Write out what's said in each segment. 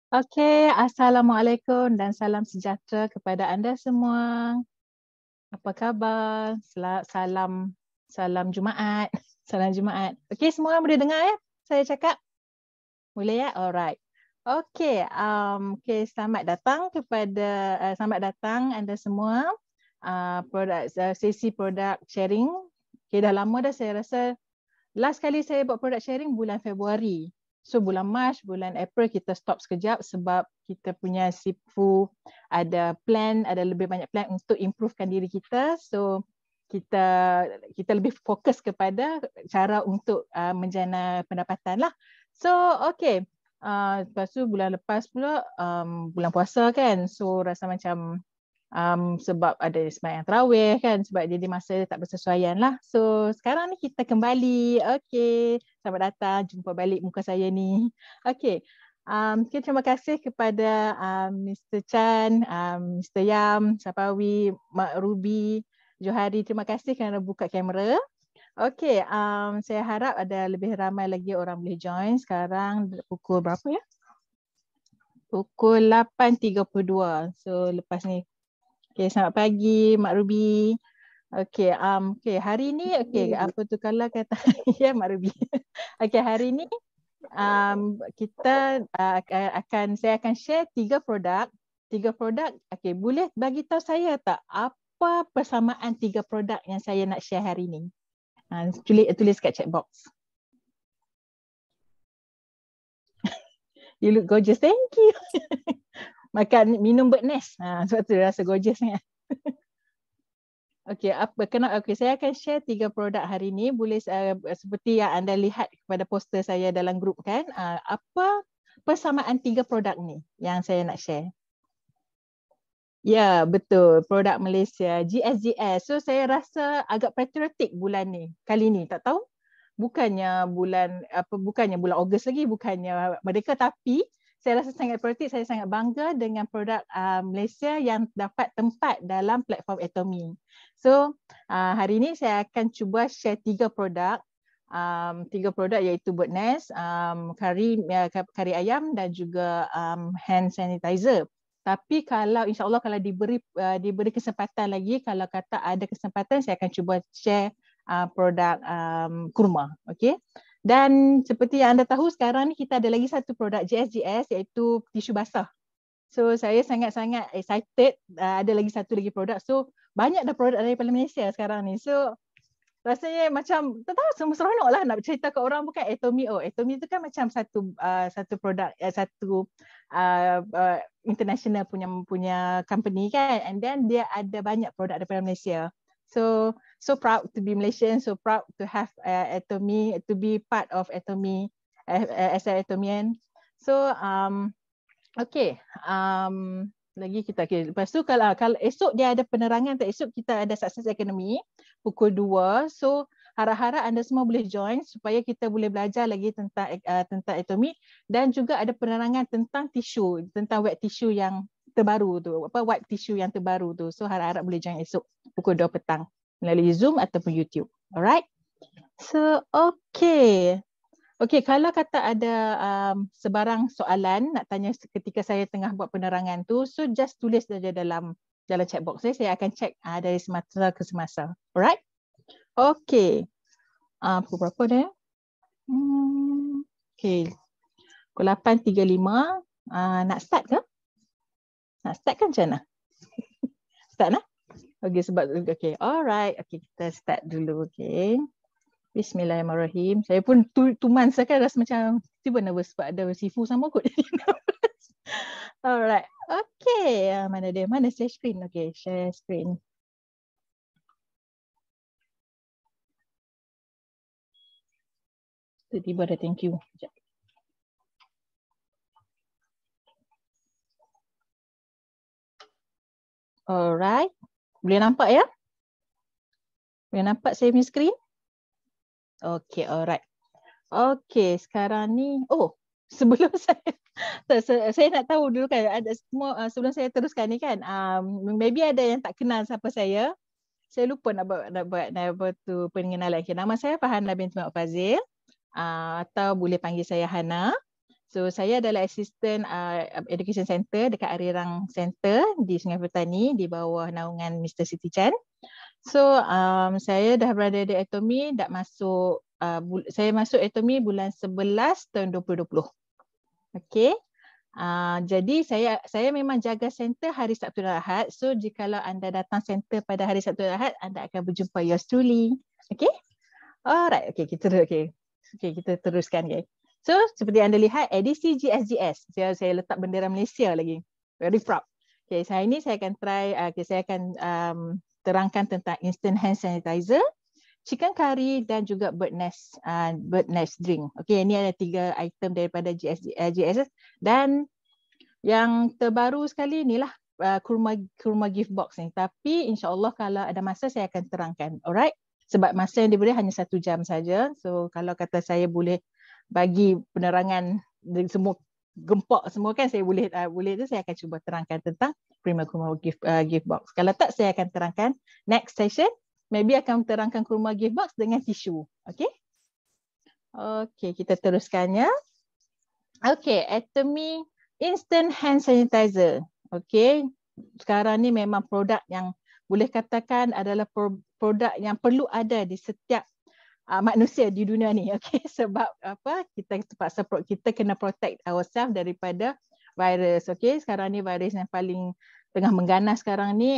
Okey, Assalamualaikum dan salam sejahtera kepada anda semua. Apa khabar? Salam salam Jumaat. Salam Jumaat. Okey, semua boleh dengar ya saya cakap? Boleh ya? Alright. Okey, selamat datang selamat datang anda semua. Sesi produk sharing. Okey, dah lama dah saya rasa last kali saya buat product sharing bulan Februari. So bulan Mac, bulan April kita stop sekejap sebab kita punya Sifu ada plan, ada lebih banyak plan untuk improvekan diri kita. So kita lebih fokus kepada cara untuk menjana pendapatan lah. So okay. Lepas tu bulan lepas pula bulan puasa kan. So rasa macam sebab ada sembahyang tarawih kan, sebab jadi masa tak bersesuaian lah. So sekarang ni kita kembali. Okay, selamat datang, jumpa balik muka saya ni. Okay, terima kasih kepada Mr. Chan, Mr. Yam, Sapawi, Mak Ruby, Johari. Terima kasih kerana buka kamera. Okay, saya harap ada lebih ramai lagi orang boleh join. Sekarang pukul berapa ya? Pukul 8.32. So lepas ni. Okay, selamat pagi Mak Ruby. Okay, hari ni, apa tu kalau kata, ya Mak Ruby. Okay, hari ni kita saya akan share 3 produk. 3 produk, okay, boleh bagi tahu saya tak apa persamaan 3 produk yang saya nak share hari ni? Tulis kat chat box. You look gorgeous, thank you. Minum bird nest. Sebab tu rasa gorgeous sangat. Okey, saya akan share 3 produk hari ini. Boleh seperti yang anda lihat kepada poster saya dalam grup kan. Apa persamaan 3 produk ni yang saya nak share? Ya, betul. Produk Malaysia, GSGS. So saya rasa agak patriotik bulan ni. Kali ni, tak tahu. Bukannya bulan Ogos lagi, bukannya Merdeka, tapi saya rasa sangat patriotik, saya sangat bangga dengan produk Malaysia yang dapat tempat dalam platform Atomy. So hari ini saya akan cuba share 3 produk. 3 produk iaitu bird nest, kari ayam dan juga hand sanitizer. Tapi kalau insya-Allah kalau diberi kesempatan lagi, kalau kata ada kesempatan saya akan cuba share produk kurma. Okey. Dan seperti yang anda tahu sekarang ni kita ada lagi satu produk GSGS iaitu tisu basah. So saya sangat-sangat excited, ada lagi satu lagi produk. So banyak dah produk daripada Malaysia sekarang ni. So rasanya macam tak tahu, semua seronok lah nak cerita ke orang. Bukan Atomy. Atomy tu kan macam satu produk, satu international punya company kan, and then dia ada banyak produk daripada Malaysia. So proud to be Malaysian, so proud to have Atomy, to be part of Atomy as an Atomian. So okay, lagi kita lepas tu kalau esok dia ada penerangan, esok kita ada Success Academy pukul 2. So harap-harap anda semua boleh join supaya kita boleh belajar lagi tentang Atomy, dan juga ada penerangan tentang tisu, tentang wet tissue yang terbaru tu, wipe tissue yang terbaru tu. So harap-harap boleh join esok pukul 2 petang melalui Zoom ataupun YouTube. Alright. So okay. Okey, kalau kata ada sebarang soalan nak tanya ketika saya tengah buat penerangan tu, so just tulis saja dalam chat box saya akan check dari semasa ke semasa. Alright? Okey. Pukul berapa dah? Okey. Pukul 8.35. Nak start ke? Nak start kan macam mana? Start lah? Okey, okey. Alright. Okey, kita start dulu. Okey. Bismillahirrahmanirrahim. Saya pun tuman saya kan rasa macam tiba nervous sebab ada Sifu sama kot. Alright. Okay. Mana dia? Mana share screen? Okay, share screen. Tiba-tiba ada thank you. Sekejap. Alright. Boleh nampak ya? Boleh nampak saya punya screen? Okay, alright. Okay, sekarang ni, sebelum saya nak tahu dulu kan, ada semua sebelum saya teruskan ni kan, maybe ada yang tak kenal siapa saya. Saya lupa nak buat tu pengenalan. Okay, nama saya Farhana binti Mak Fazil, atau boleh panggil saya Hana. So saya adalah assistant education center dekat Arirang Center di Sungai Petani di bawah naungan Mr. Siti Chan. So saya dah berada di Atomy, dah masuk saya masuk Atomy bulan 11 tahun 2020. Okey. Jadi saya memang jaga center hari Sabtu dan Ahad. So jikalau anda datang center pada hari Sabtu dan Ahad, anda akan berjumpa yours truly. Okey? Alright, okay, kita teruskan. Okay. So seperti anda lihat edisi GSGS. Saya letak bendera Malaysia lagi. Very proud. Okay, hari ini saya akan try, saya akan terangkan tentang instant hand sanitizer, chicken curry dan juga bird nest drink. Okay, ini ada 3 item daripada GSS dan yang terbaru sekali inilah kurma gift box ni. Tapi insyaAllah kalau ada masa saya akan terangkan. Alright. Sebab masa yang diberi hanya 1 jam saja. So kalau kata saya boleh bagi penerangan semua gempak semua kan, saya boleh tu saya akan cuba terangkan tentang kurma gift box. Kalau tak saya akan terangkan next session. Maybe akan terangkan kurma gift box dengan tisu. Okay. Okay, kita teruskannya. Okay, Atomy Instant Hand Sanitizer. Okay, sekarang ni memang produk yang boleh katakan adalah produk yang perlu ada di setiap manusia di dunia ni. Okay, sebab apa? Kita terpaksa kita kena protect ourselves daripada virus. Okay, sekarang ni virus yang paling tengah mengganas sekarang ni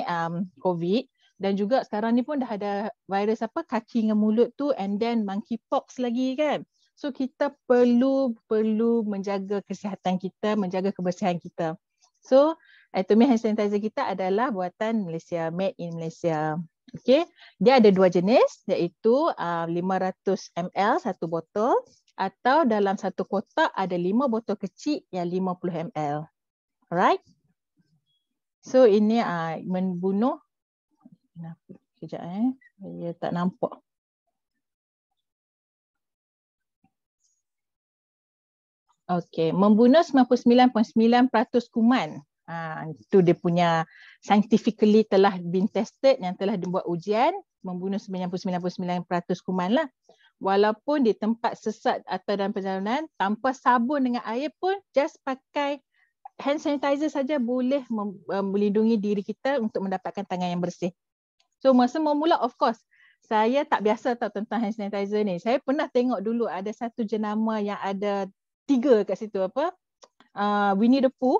COVID. Dan juga sekarang ni pun dah ada virus apa kaki dengan mulut tu, and then monkeypox lagi kan. So kita perlu menjaga kesihatan kita, menjaga kebersihan kita. So Atomy hand sanitizer kita adalah buatan Malaysia, made in Malaysia. Okay, dia ada 2 jenis, iaitu 500 ml satu botol, atau dalam satu kotak ada 5 botol kecil yang 50 ml. Alright. So ini membunuh. Sekejap saya tak nampak. Okey, membunuh 99.9% kuman. Itu dia punya scientifically telah been tested, yang telah dibuat ujian, membunuh 99.9% kuman lah. Walaupun di tempat sesat atau dalam perjalanan, tanpa sabun dengan air pun, just pakai hand sanitizer saja boleh melindungi diri kita untuk mendapatkan tangan yang bersih. So masa mula of course, saya tak biasa tahu tentang hand sanitizer ni. Saya pernah tengok dulu ada satu jenama yang ada 3 kat situ Winnie the Pooh.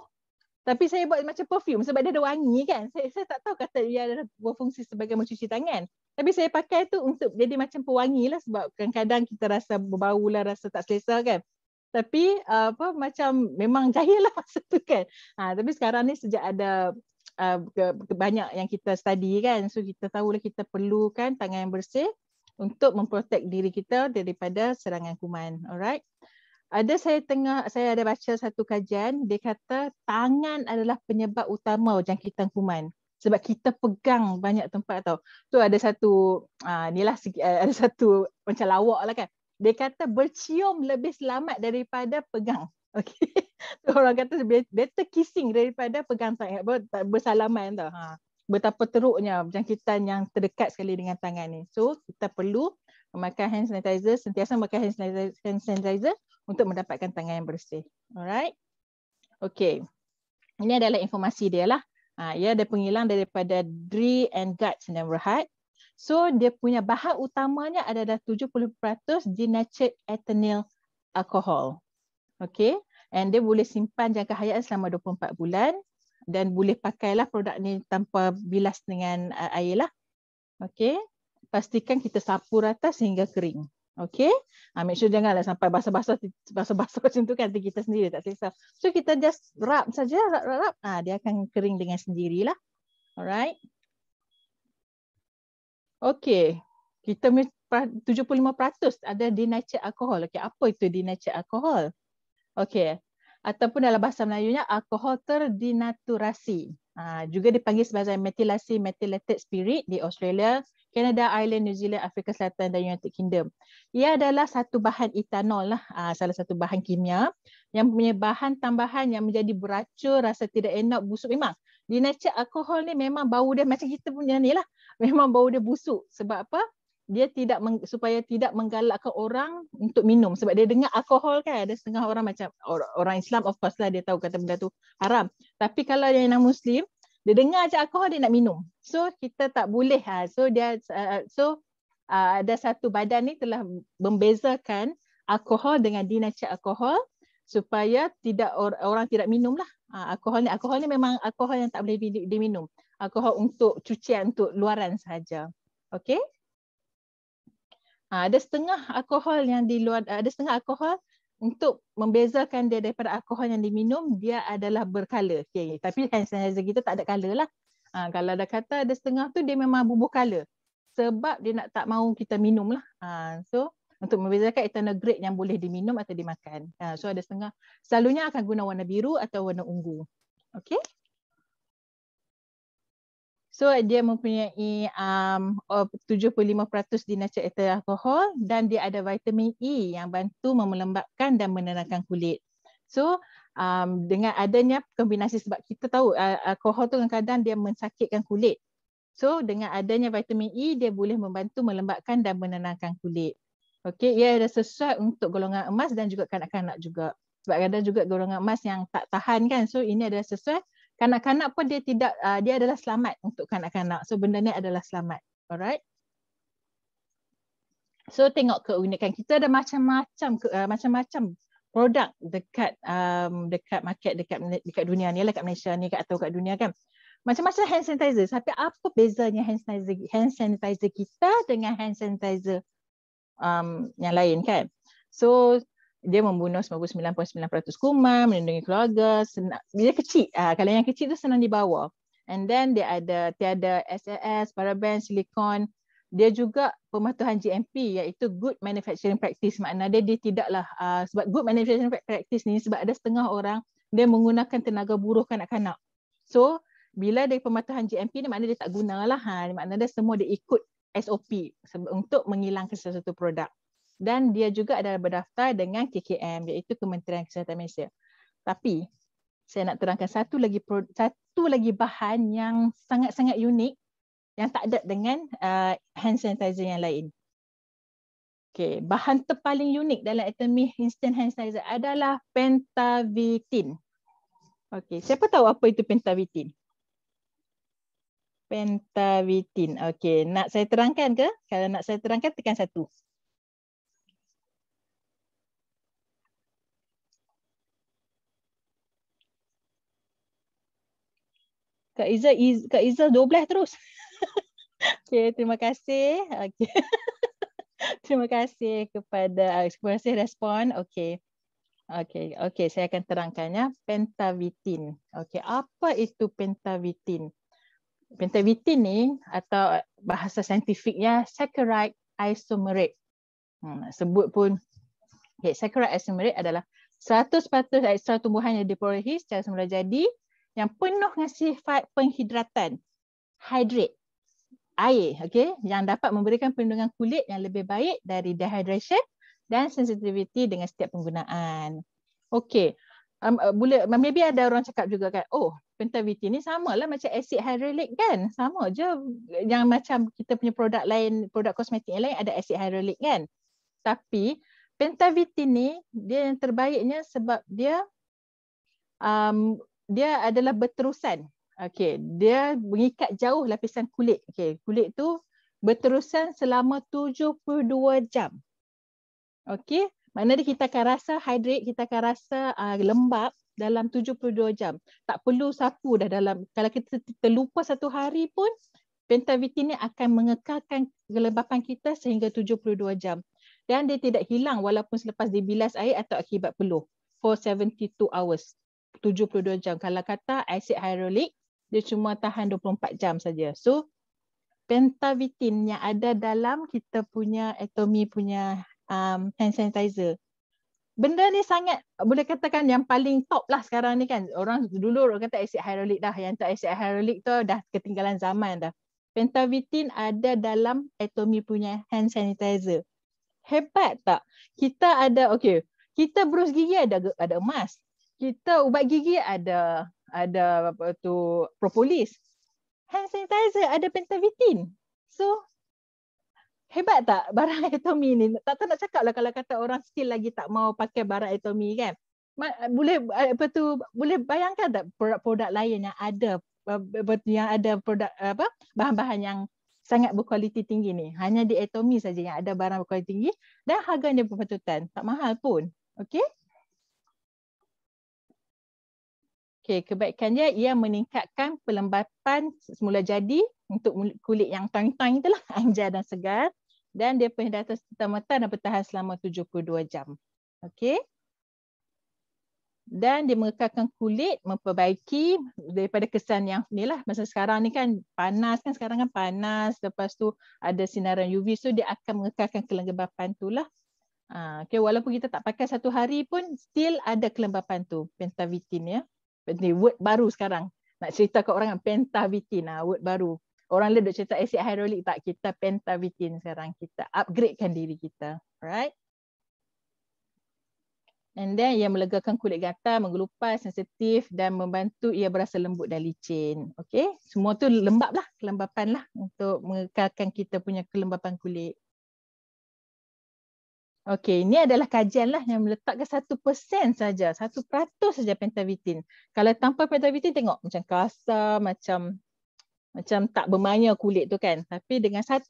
Tapi saya buat macam perfume sebab dia ada wangi kan. Saya tak tahu kata dia ada berfungsi sebagai mencuci tangan. Tapi saya pakai tu untuk jadi macam pewangi lah, sebab kadang-kadang kita rasa berbau lah, rasa tak selesa kan. Tapi macam memang jahil lah masa tu kan. Tapi sekarang ni sejak ada banyak yang kita study kan. So kita tahulah kita perlukan tangan yang bersih untuk memprotect diri kita daripada serangan kuman. Alright. Saya ada baca satu kajian, dia kata tangan adalah penyebab utama jangkitan kuman. Sebab kita pegang banyak tempat tau. Tu ada satu ada satu macam lawak lah kan. Dia kata bercium lebih selamat daripada pegang. Okay. Orang kata better kissing daripada pegang tangan, bersalaman tau. Betapa teruknya jangkitan yang terdekat sekali dengan tangan ni. So kita perlu memakai hand sanitizer, sentiasa memakai hand sanitizer untuk mendapatkan tangan yang bersih. Alright. Okay. Ini adalah informasi dia lah. Ia ada penghilang daripada dri and guts dan rehat. So dia punya bahan utamanya adalah 70% denatured ethynyl alcohol. Okay. And dia boleh simpan jangka hayat selama 24 bulan. Dan boleh pakailah produk ni tanpa bilas dengan air lah. Okay. Pastikan kita sapu rata sehingga kering. Okay. Make sure janganlah sampai basah-basah macam tu kan, kita sendiri tak selesa. So kita just rub saja, rub. Dia akan kering dengan sendirilah. Alright. Okay. Kita 75% ada denatured alcohol. Okay. Apa itu denatured alcohol? Okay. Ataupun dalam bahasa Melayunya alkohol terdenaturasi. Juga dipanggil sebagai metilasi methylated spirit di Australia, Canada, Ireland, New Zealand, Afrika Selatan dan United Kingdom. Ia adalah satu bahan etanol lah, salah satu bahan kimia yang punya bahan tambahan yang menjadi beracun, rasa tidak enak, busuk. Memang denatured alkohol ni memang bau dia macam kita punya ni lah. Memang bau dia busuk. Sebab apa? dia supaya tidak menggalakkan orang untuk minum, sebab dia dengar alkohol kan, ada setengah orang macam orang Islam of course lah dia tahu kata benda tu haram, tapi kalau yang non-Muslim dia dengar je alkohol dia nak minum, so kita tak boleh ada satu badan ni telah membezakan alkohol dengan dinacat alkohol supaya tidak orang tidak minum lah. Alkohol ni memang alkohol yang tak boleh diminum, alkohol untuk cucian, untuk luaran sahaja. Okey. Ada setengah alkohol yang di luar, ada setengah alkohol untuk membezakan dia daripada alkohol yang diminum, dia adalah berkala. Okay. Tapi hand sanitizer kita tak ada kala lah. Kalau dah kata ada setengah tu dia memang bubuh kala. Sebab dia tak mahu kita minum lah. So untuk membezakan ethanol grade yang boleh diminum atau dimakan. So ada setengah, selalunya akan guna warna biru atau warna ungu. Okay. So dia mempunyai 75% dinacat etil alkohol dan dia ada vitamin E yang bantu melembabkan dan menenangkan kulit. So dengan adanya kombinasi, sebab kita tahu alkohol tu kadang-kadang dia mensakitkan kulit. So dengan adanya vitamin E dia boleh membantu melembabkan dan menenangkan kulit. Okey, ia ada sesuai untuk golongan emas dan juga kanak-kanak juga. Sebab kadang juga golongan emas yang tak tahan kan. So ini adalah sesuai. Kanak-kanak pun dia tidak, dia adalah selamat untuk kanak-kanak. So benda ni adalah selamat. Alright. So tengok keunikan. Kita ada macam-macam produk dekat market dekat dunia ni lah, kat Malaysia ni atau kat dunia kan. Macam-macam hand sanitizer. Tapi apa bezanya hand sanitizer kita dengan hand sanitizer yang lain kan? So dia membunuh 99.9% kuman, melindungi keluarga, dia kecil. Kalau yang kecil tu senang dibawa. And then dia ada tiada SLS, paraben, silikon. Dia juga pematuhan GMP iaitu good manufacturing practice. Makna dia tidaklah sebab good manufacturing practice ni sebab ada setengah orang dia menggunakan tenaga buruh kanak-kanak. So bila dia pematuhan GMP ni makna dia tak gunalah. Makna dia semua dia ikut SOP untuk menghilangkan sesuatu produk. Dan dia juga adalah berdaftar dengan KKM iaitu Kementerian Kesihatan Malaysia. Tapi saya nak terangkan satu lagi bahan yang sangat-sangat unik yang tak ada dengan hand sanitizer yang lain. Okay, bahan terpaling unik dalam Atomy Instant Hand Sanitizer adalah pentavitin. Okay, siapa tahu apa itu pentavitin? Pentavitin. Okay, nak saya terangkan ke? Kalau nak saya terangkan tekan 1. Kak Izzah 12 terus. Okay, terima kasih. Okay. Terima kasih kepada respon. Okay. Okay, saya akan terangkannya. Pentavitin. Okay, apa itu pentavitin? Pentavitin ni atau bahasa saintifiknya saccharide isomerate. Sebut pun saccharide isomerate adalah 100% ekstrak tumbuhan yang diperolehi secara semula jadi yang penuh dengan sifat penghidratan, hydrate, air, yang dapat memberikan perlindungan kulit yang lebih baik dari dehydration dan sensitivity dengan setiap penggunaan. Maybe ada orang cakap juga kan, pentavitin ni samalah macam acid hyaluronic kan, sama je yang macam kita punya produk lain, produk kosmetik yang lain ada acid hyaluronic kan. Tapi pentavitin ni dia yang terbaiknya sebab dia adalah berterusan. Dia mengikat jauh lapisan kulit. Kulit tu berterusan selama 72 jam. Maknanya kita akan rasa hydrate, kita akan rasa lembab dalam 72 jam. Tak perlu sapu dah dalam, kalau kita terlupa satu hari pun, pentavitin ni akan mengekalkan kelembapan kita sehingga 72 jam. Dan dia tidak hilang walaupun selepas dibilas air atau akibat peluh for 72 hours. 72 jam. Kalau kata acid hyaluronic, dia cuma tahan 24 jam saja. So, pentavitin yang ada dalam kita punya Atomy punya hand sanitizer. Benda ni sangat, boleh katakan yang paling top lah sekarang ni kan. Dulu orang kata acid hyaluronic dah. Yang tak acid hyaluronic tu dah ketinggalan zaman dah. Pentavitin ada dalam Atomy punya hand sanitizer. Hebat tak? Kita ada, kita berus gigi ada emas. Kita ubat gigi ada apa tu propolis. Hand sanitizer ada pentavitin. So Hebat tak barang Atomy ni? Tak tahu nak cakap lah kalau kata orang still lagi tak mau pakai barang Atomy kan. Boleh apa tu, boleh bayangkan tak produk-produk lain yang ada produk apa bahan-bahan yang sangat berkualiti tinggi ni. Hanya di Atomy saja yang ada barang berkualiti tinggi dan harganya berpatutan. Tak mahal pun. Okey. Okey, kebaikan dia ia meningkatkan pelembapan semula jadi untuk kulit yang tang-tang itulah, anjar dan segar. Dan dia punya data serta-merta dan bertahan selama 72 jam. Okey. Dan dia mengekalkan kulit, memperbaiki daripada kesan yang ni lah. Masa sekarang ni kan panas kan, sekarang kan panas. Lepas tu ada sinaran UV, so dia akan mengekalkan kelembapan tu lah. Okay, walaupun kita tak pakai satu hari pun, still ada kelembapan tu, Pentavitin ya. Ini word baru sekarang. Nak cerita ke orang, Pentavitin, word baru. Orang lain duk cerita acid hydrolic, tak, kita Pentavitin sekarang. Kita upgradekan diri kita. Alright. And then ia melegakan kulit gatal, menggelupas, sensitif dan membantu ia berasa lembut dan licin. Okay. Semua tu lembap lah, kelembapan lah untuk mengekalkan kita punya kelembapan kulit. Okey, ini adalah kajian lah yang meletakkan 1% saja, 1% saja Pentavitin. Kalau tanpa Pentavitin tengok macam kasar, macam tak bermaya kulit tu kan. Tapi dengan 1%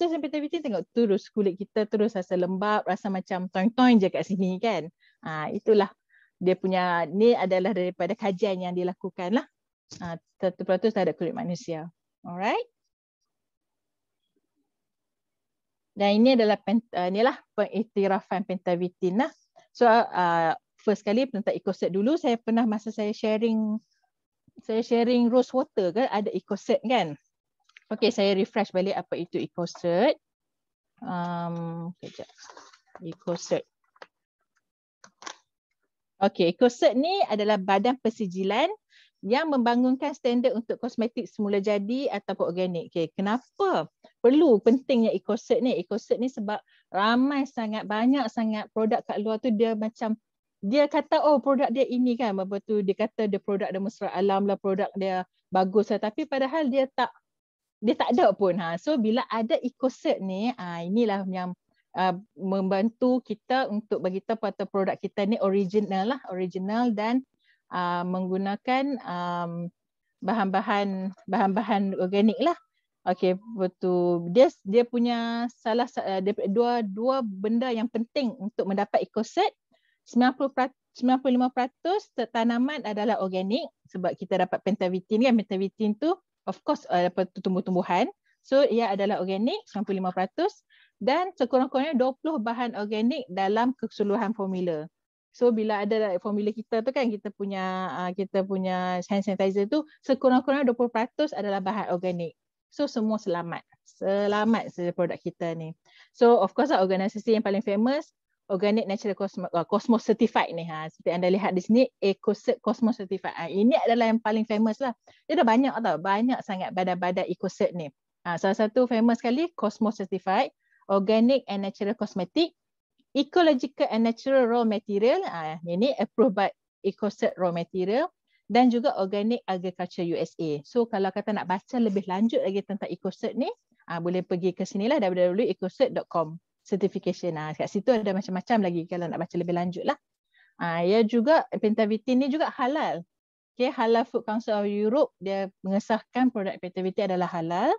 yang Pentavitin tengok terus kulit kita terus rasa lembap, rasa macam toing-toing je kat sini kan. Itulah dia punya, ni adalah daripada kajian yang dilakukan lah. 1% terhadap kulit manusia. Alright. Dan ini adalah inilah pengiktirafan Pentavitin lah. So first kali tentang EcoCert dulu, saya pernah masa saya sharing rose water kan, ada EcoCert kan. Okey, saya refresh balik apa itu EcoCert. Kejap. EcoCert. Okey, EcoCert ni adalah badan persijilan yang membangunkan standard untuk kosmetik semula jadi ataupun organik. Okay, kenapa perlu pentingnya EcoCert ni? EcoCert ni sebab ramai sangat, banyak sangat produk kat luar tu dia macam, dia kata oh produk dia ini kan, apa tu, dia kata dia produk dia mesra alam lah, produk dia bagus lah, tapi padahal dia tak ada pun. So bila ada EcoCert ni, inilah yang membantu kita untuk bagi tahu pada produk kita ni original lah, original dan menggunakan bahan-bahan organik lah. Okey, betul. Dia punya dua benda yang penting untuk mendapat EcoCert. 95% tanaman adalah organik sebab kita dapat Pentavitin kan. Pentavitin tu of course tumbuh-tumbuhan. So ia adalah organik 95% dan sekurang-kurangnya 20 bahan organik dalam keseluruhan formula. So bila ada formula kita tu kan, kita punya hand sanitizer tu sekurang-kurangnya 20% adalah bahan organik. So semua selamat. Selamat produk kita ni. So of course organisasi yang paling famous Organic Natural Cosmos Certified ni. Seperti anda lihat di sini, EcoCert Cosmos Certified. Ini adalah yang paling famous lah. Dia dah banyak tau, banyak sangat badan-badan EcoCert ni. Salah satu famous sekali Cosmos Certified, Organic and Natural Cosmetic, Ecological and Natural Raw Material, ini approved by EcoCert Raw Material, dan juga Organic Agriculture USA. So kalau kata nak baca lebih lanjut lagi tentang EcoCert ni, boleh pergi ke sinilah www.ecocert.com certification. Kat situ ada macam-macam lagi kalau nak baca lebih lanjut lah. Ya juga Pentavitin ni juga halal. Okay, Halal Food Council of Europe dia mengesahkan produk Pentavitin adalah halal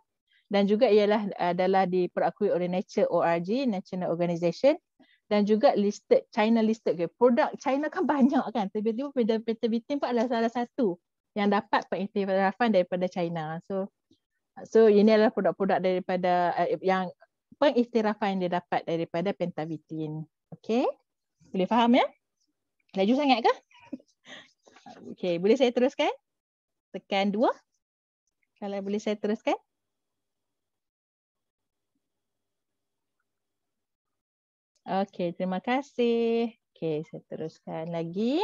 dan juga ialah adalah diperakui oleh Nature.org, National Organization, dan juga listed, China listed. Okay. Produk China kan banyak kan. Tiba-tiba Pentavitin pun adalah salah satu yang dapat pengiktirafan daripada China. So ini adalah produk-produk daripada yang pengiktirafan yang dia dapat daripada Pentavitin. Okey. Boleh faham ya? Laju sangat ke? Okey, boleh saya teruskan? Tekan 2. Kalau boleh saya teruskan. Okey, terima kasih. Okey, saya teruskan lagi.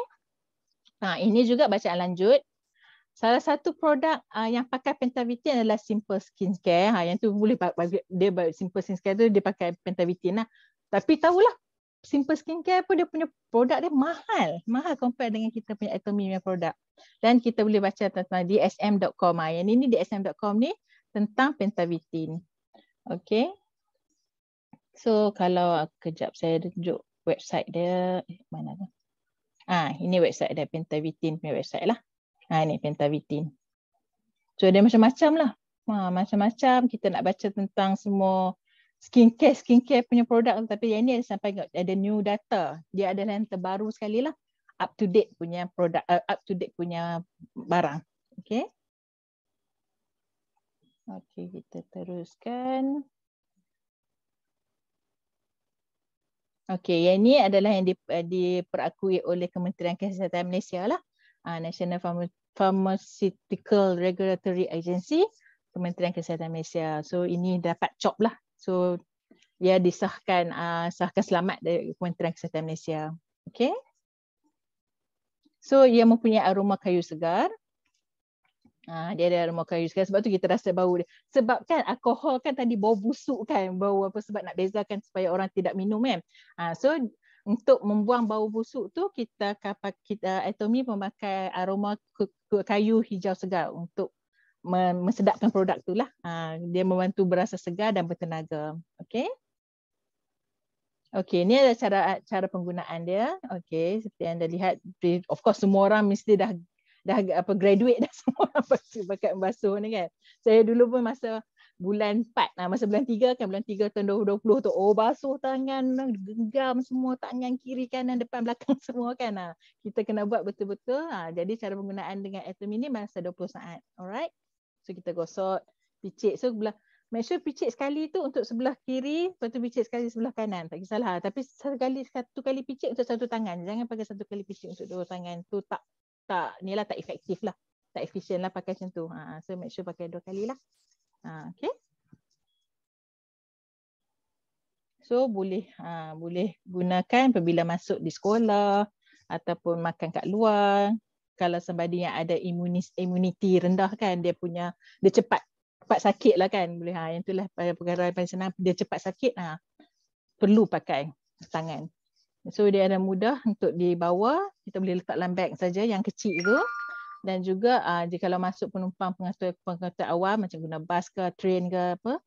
Ini juga bacaan lanjut. Salah satu produk yang pakai Pentavitin adalah Simple Skincare. Yang tu boleh dia Simple Skincare tu dia pakai Pentavitin lah. Tapi tahulah Simple Skincare pun dia punya produk dia mahal compare dengan kita punya Atomy punya produk. Dan kita boleh baca tentang dsm.com. Yang ini dsm.com ni tentang Pentavitin. Okey. So kalau kejap saya tunjuk website dia, mana tu? Ini website dia, Pentavitin punya website lah. Ni Pentavitin. So dia macam-macam lah. Macam-macam kita nak baca tentang semua skincare punya produk, tapi yang ni ada sampai ada new data. Dia adalah yang terbaru sekali lah. Up to date punya produk, up to date punya barang. Okay. Okay, kita teruskan. Okay, yang ni adalah yang diperakui oleh Kementerian Kesihatan Malaysia lah. National Pharmaceutical Regulatory Agency, Kementerian Kesihatan Malaysia. So ini dapat COP lah. So dia disahkan sahkan selamat dari Kementerian Kesihatan Malaysia. Okay. So ia mempunyai aroma kayu segar. Dia ada aroma kayu segar, sebab tu kita rasa bau dia. Sebab kan alkohol kan tadi bau busuk kan, bau apa, sebab nak bezakan supaya orang tidak minum kan. So untuk membuang bau busuk tu kita Atomy memakai aroma kayu hijau segar untuk mesedapkan produk tu lah. Dia membantu berasa segar dan bertenaga. Okay. Okay, ni adalah cara penggunaan dia. Okay, seperti anda lihat, of course semua orang mesti dah graduate dah semua orang pakai membasuh ni kan. Saya dulu pun masa bulan 4, masa bulan 3 kan, bulan 3 tahun 2020 tu, basuh tangan, genggam semua tangan kiri kanan depan belakang semua kan. Kita kena buat betul-betul. Jadi cara penggunaan dengan Atomy ni masa 20 saat. Alright. So kita gosok, picit. So make sure picit sekali tu untuk sebelah kiri, lepas tu picit sekali sebelah kanan. Tak kisahlah. Tapi satu kali picit untuk satu tangan. Jangan pakai satu kali picit untuk dua tangan. Tu tak efektif lah. Tak efisien lah pakai macam tu. So make sure pakai 2 kali lah. Okay. So boleh gunakan apabila masuk di sekolah ataupun makan kat luar. Kalau somebody yang ada immunity rendah kan, dia cepat sakit lah kan. Boleh yang itulah perkara yang paling senang, dia cepat sakit, perlu pakai tangan. So dia ada mudah untuk dibawa, kita boleh letak dalam beg saja yang kecil tu. Dan juga jika kalau masuk penumpang pengangkutan awam macam guna bas ke train ke apa,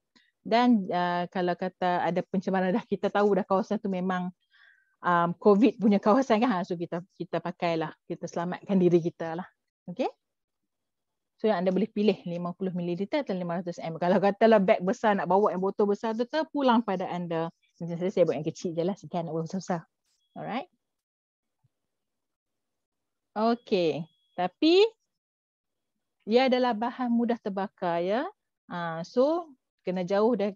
dan kalau kata ada pencemaran, dah kita tahu dah kawasan tu memang COVID punya kawasan kan, so kita pakailah, kita selamatkan diri kita lah. Okay. So yang anda boleh pilih 50 ml atau 500 ml. Kalau katalah beg besar nak bawa yang botol besar tu, terpulang pada anda. Macam saya buat yang kecil je lah, sekian nak buat besar-besar. Alright. Okay. Tapi ia adalah bahan mudah terbakar ya. So kena jauh dari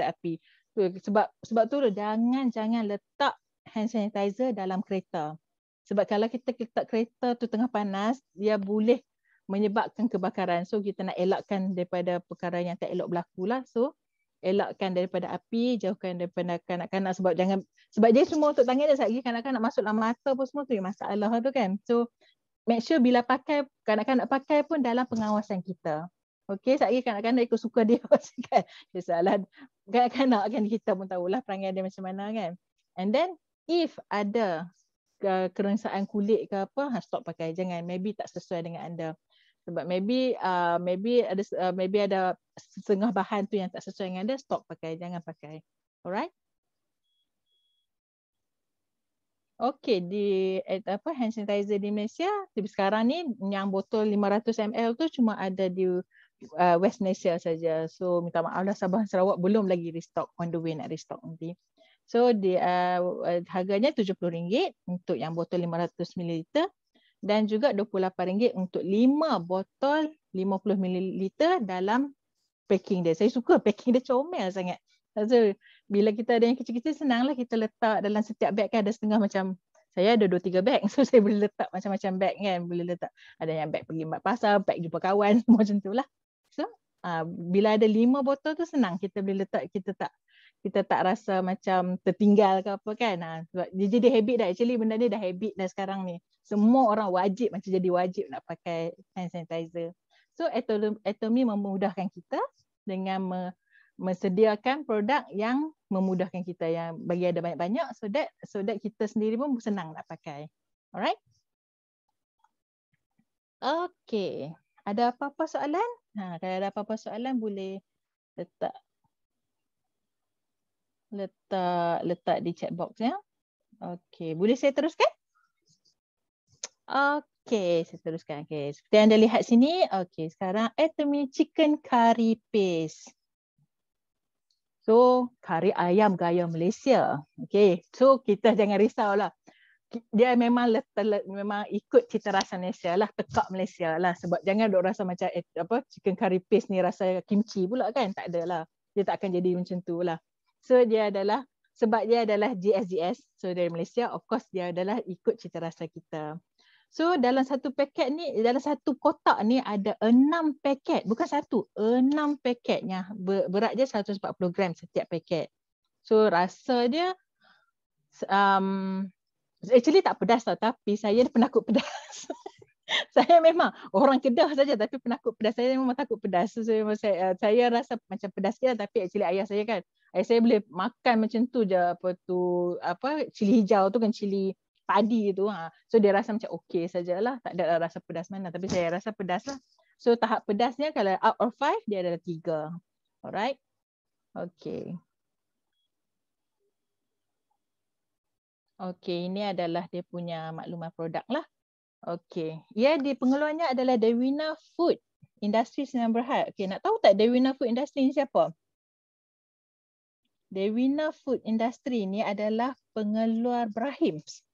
api. Sebab tu jangan letak hand sanitizer dalam kereta. Sebab kalau kita letak kereta tu tengah panas, dia boleh menyebabkan kebakaran. So kita nak elakkan daripada perkara yang tak elok berlaku lah. So elakkan daripada api, jauhkan daripada kanak-kanak, sebab dia semua untuk tangan dia, lagi kanak-kanak masuk dalam mata pun semua tu masalah tu kan. So make sure bila pakai, kanak-kanak pakai pun dalam pengawasan kita. Okey, sekali kanak-kanak ikut suka dia kan. Salah kanak-kanak kan, kita pun tahulah perangai dia macam mana kan. And then if ada kerengsaan kulit ke apa, stop pakai. Jangan, maybe tak sesuai dengan anda. Sebab maybe ada setengah bahan tu yang tak sesuai dengan anda, stop pakai, jangan pakai. Alright? Okey, di hand sanitizer di Malaysia, tapi sekarang ni yang botol 500 ml tu cuma ada di West Malaysia saja. So minta maaf lah, Sabah Sarawak belum lagi restock, on the way nak restock nanti. So harganya RM70 untuk yang botol 500 ml dan juga RM28 untuk 5 botol 50 ml dalam packing dia. Saya suka packing dia, comel sangat. So bila kita ada yang kecil-kecil, senanglah kita letak dalam setiap beg kan, ada setengah macam saya ada 2-3 beg. So saya boleh letak macam-macam beg kan, boleh letak ada yang beg pergi pasar, beg jumpa kawan, semua macam itulah. So bila ada 5 botol tu senang, kita boleh letak, kita tak rasa macam tertinggal ke apa kan. Sebab dia jadi habit dah. Actually benda ni dah habit dah sekarang ni. Semua orang wajib, macam jadi wajib nak pakai hand sanitizer. So Atomy memudahkan kita dengan mesediakan produk yang memudahkan kita, yang bagi ada banyak-banyak, so that kita sendiri pun senang nak pakai. Alright? Okay. Ada apa-apa soalan? Kalau ada apa-apa soalan boleh letak. Letak di chat box ya. Okey, boleh saya teruskan? Okey, saya teruskan. Okey, seperti anda lihat sini. Okey, sekarang Atomy Chicken Curry Paste. So, kari ayam gaya Malaysia. Okey, so kita jangan risaulah. Dia memang memang ikut cita rasa Malaysia lah, tekak Malaysia lah. Sebab jangan duk rasa macam chicken curry paste ni rasa kimchi pula kan. Tak ada lah. Dia tak akan jadi macam tu lah. So dia adalah, sebab dia adalah GSGS, so dari Malaysia, of course dia adalah ikut cita rasa kita. So dalam satu paket ni, dalam satu kotak ni ada 6 paket. Bukan satu, 6 paketnya. Berat dia 140 gram setiap paket. So rasa dia actually tak pedas tau, tapi saya penakut pedas. Saya memang orang Kedah saja tapi penakut pedas. Saya memang takut pedas. So, saya rasa macam pedas dia, tapi actually ayah saya kan, ayah saya boleh makan macam tu je, cili hijau tu kan, cili padi tu. So dia rasa macam okey sajalah, tak ada rasa pedas mana, tapi saya rasa pedas lah. So tahap pedasnya kalau out of 5 dia adalah 3. Alright. Okay. Okay, ini adalah dia punya maklumat produk lah. Okey. Ya, di pengeluarnya adalah Dewina Food Industri Sdn Bhd. Okey, nak tahu tak Dewina Food Industri ni siapa? Dewina Food Industri ni adalah pengeluar Brahims.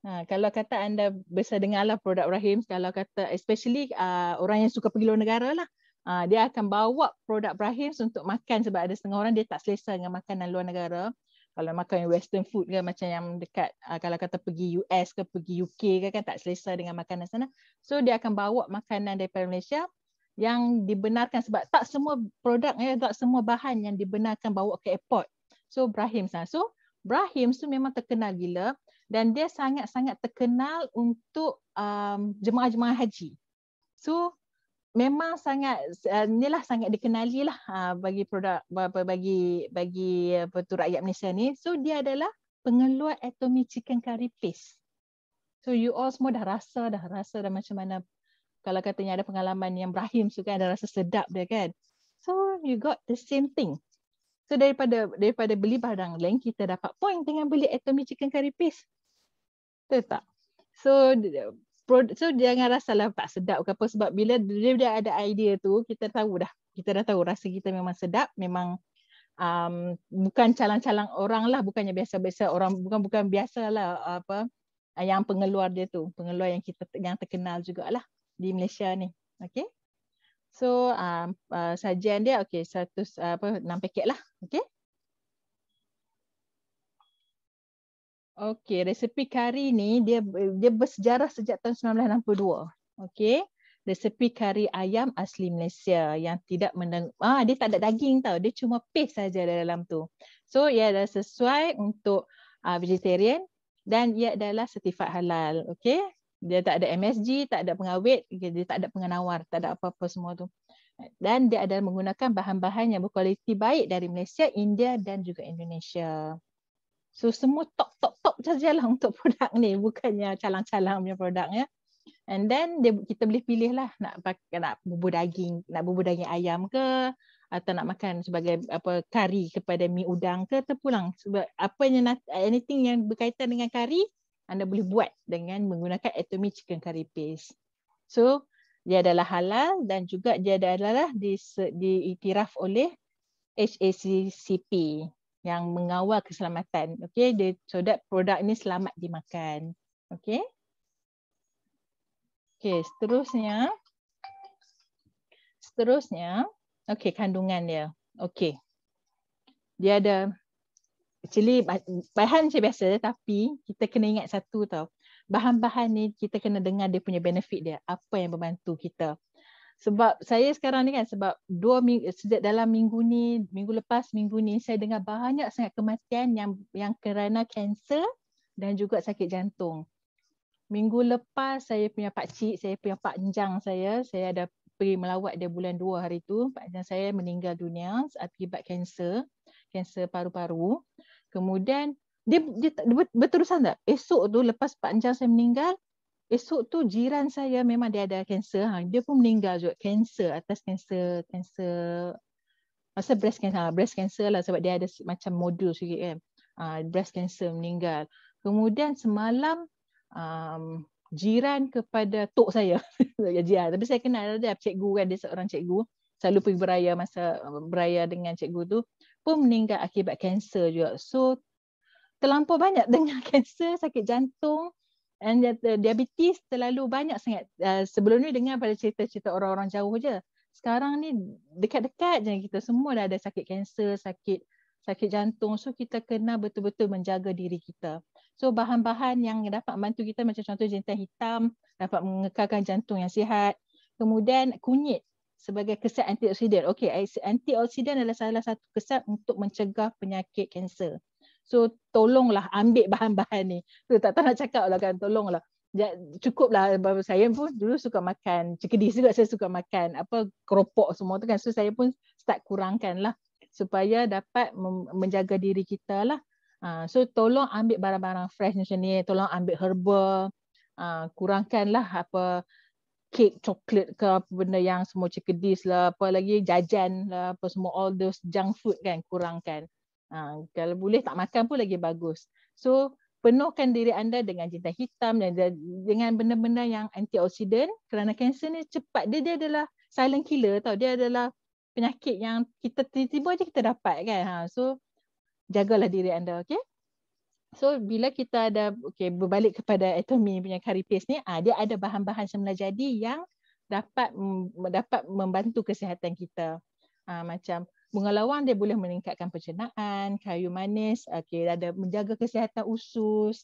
Kalau kata anda biasa dengarlah produk Brahims, kalau kata especially orang yang suka pergi luar negara lah, dia akan bawa produk Brahims untuk makan, sebab ada setengah orang dia tak selesa dengan makanan luar negara. Kalau makan western food ke, macam yang dekat kalau kata pergi US ke pergi UK ke kan, tak selesa dengan makanan sana. So dia akan bawa makanan daripada Malaysia yang dibenarkan, sebab tak semua produk tak semua bahan yang dibenarkan bawa ke airport. So Brahims lah. So Brahims tu memang terkenal gila, dan dia sangat-sangat terkenal untuk jemaah-jemaah haji. So memang sangat inilah sangat dikenali lah bagi produk bagi rakyat Malaysia ni. So dia adalah pengeluar Atomy Chicken Curry Paste. So you all semua dah rasa dah macam mana kalau katanya ada pengalaman yang Brahim tu kan, ada rasa sedap dia kan. So you got the same thing. So daripada beli barang lain, kita dapat point dengan beli Atomy Chicken Curry Paste. Betul tak? So jangan rasalah tak sedap ke apa, sebab bila dia ada idea tu, kita dah tahu rasa kita memang sedap, memang bukan calang-calang orang lah, bukannya biasa-biasa orang, bukan biasalah yang pengeluar dia tu, pengeluar yang terkenal jugalah di Malaysia ni. Okay. So sajian dia 6 paket lah. Okay. Okey, resepi kari ni dia bersejarah sejak tahun 1962. Okey. Resepi kari ayam asli Malaysia yang tidak dia tak ada daging tau. Dia cuma paste saja dalam tu. So ia adalah sesuai untuk vegetarian dan ia adalah sertifat halal. Okey. Dia tak ada MSG, tak ada pengawet, dia tak ada pengenawar, tak ada apa-apa semua tu. Dan dia adalah menggunakan bahan-bahan yang berkualiti baik dari Malaysia, India dan juga Indonesia. So semua top sajalah untuk produk ni, bukannya calang-calang punya produk ya. And then kita boleh pilih lah nak bubur daging ayam ke, atau nak makan sebagai kari kepada mi udang ke, terpulang. Sebab anything yang berkaitan dengan kari, anda boleh buat dengan menggunakan Atomy Chicken Curry Paste. So dia adalah halal dan juga dia adalah diiktiraf oleh HACCP yang mengawal keselamatan. Okey, so that produk ni selamat dimakan. Okey. Okey, seterusnya okey, kandungan dia. Okey. Dia ada actually bahan macam biasa, tapi kita kena ingat satu tau. Bahan-bahan ni kita kena dengar dia punya benefit dia, apa yang membantu kita. Sebab saya sekarang ni kan, sebab sejak dalam minggu lepas minggu ni saya dengar banyak sangat kematian yang kerana kanser dan juga sakit jantung. Minggu lepas saya punya pakcik, saya punya pak njang saya ada pergi melawat dia bulan 2 hari tu. Pak njang saya meninggal dunia akibat kanser paru-paru. Kemudian dia berterusan tak? Esok tu lepas pak njang saya meninggal, esok tu jiran saya memang dia ada kanser, dia pun meninggal juga, kanser Masa breast cancer lah sebab dia ada macam modul sikit kan. Breast cancer meninggal. Kemudian semalam jiran kepada tok saya. Tapi saya kenal dia cikgu kan, dia seorang cikgu. Selalu pergi beraya masa beraya dengan cikgu tu pun meninggal akibat kanser juga. So terlampau banyak dengan kanser, sakit jantung and diabetes terlalu banyak sangat. Sebelum ni dengar pada cerita-cerita orang-orang jauh je. Sekarang ni dekat-dekat je kita semua dah ada sakit kanser, sakit jantung. So kita kena betul-betul menjaga diri kita. So bahan-bahan yang dapat membantu kita macam contoh jintan hitam dapat mengekalkan jantung yang sihat. Kemudian kunyit sebagai kesat antioksidan. Okey, antioksidan adalah salah satu kesat untuk mencegah penyakit kanser. So tolonglah ambil bahan-bahan ni. So tak tahu nak cakap lah kan, tolonglah. Cukuplah, saya pun dulu suka makan cekedis juga, saya suka makan keropok semua tu kan. So saya pun start kurangkan lah supaya dapat menjaga diri kita lah. So tolong ambil barang-barang fresh macam ni, tolong ambil herba, kurangkanlah kek, coklat ke apa benda yang semua cekedis lah, apa lagi jajan lah, apa semua all those junk food kan, kurangkan. Kalau boleh tak makan pun lagi bagus. So penuhkan diri anda dengan jintan hitam dan dengan benda-benda yang antioksidan kerana kanser ni cepat, dia adalah silent killer tau, dia adalah penyakit yang kita tiba-tiba je kita dapat kan. So jagalah diri anda, okey? So bila kita ada berbalik kepada Atomy punya curry paste ni, dia ada bahan-bahan semula jadi yang dapat membantu kesihatan kita. Macam bunga lawang dia boleh meningkatkan pencernaan, kayu manis ada menjaga kesihatan usus,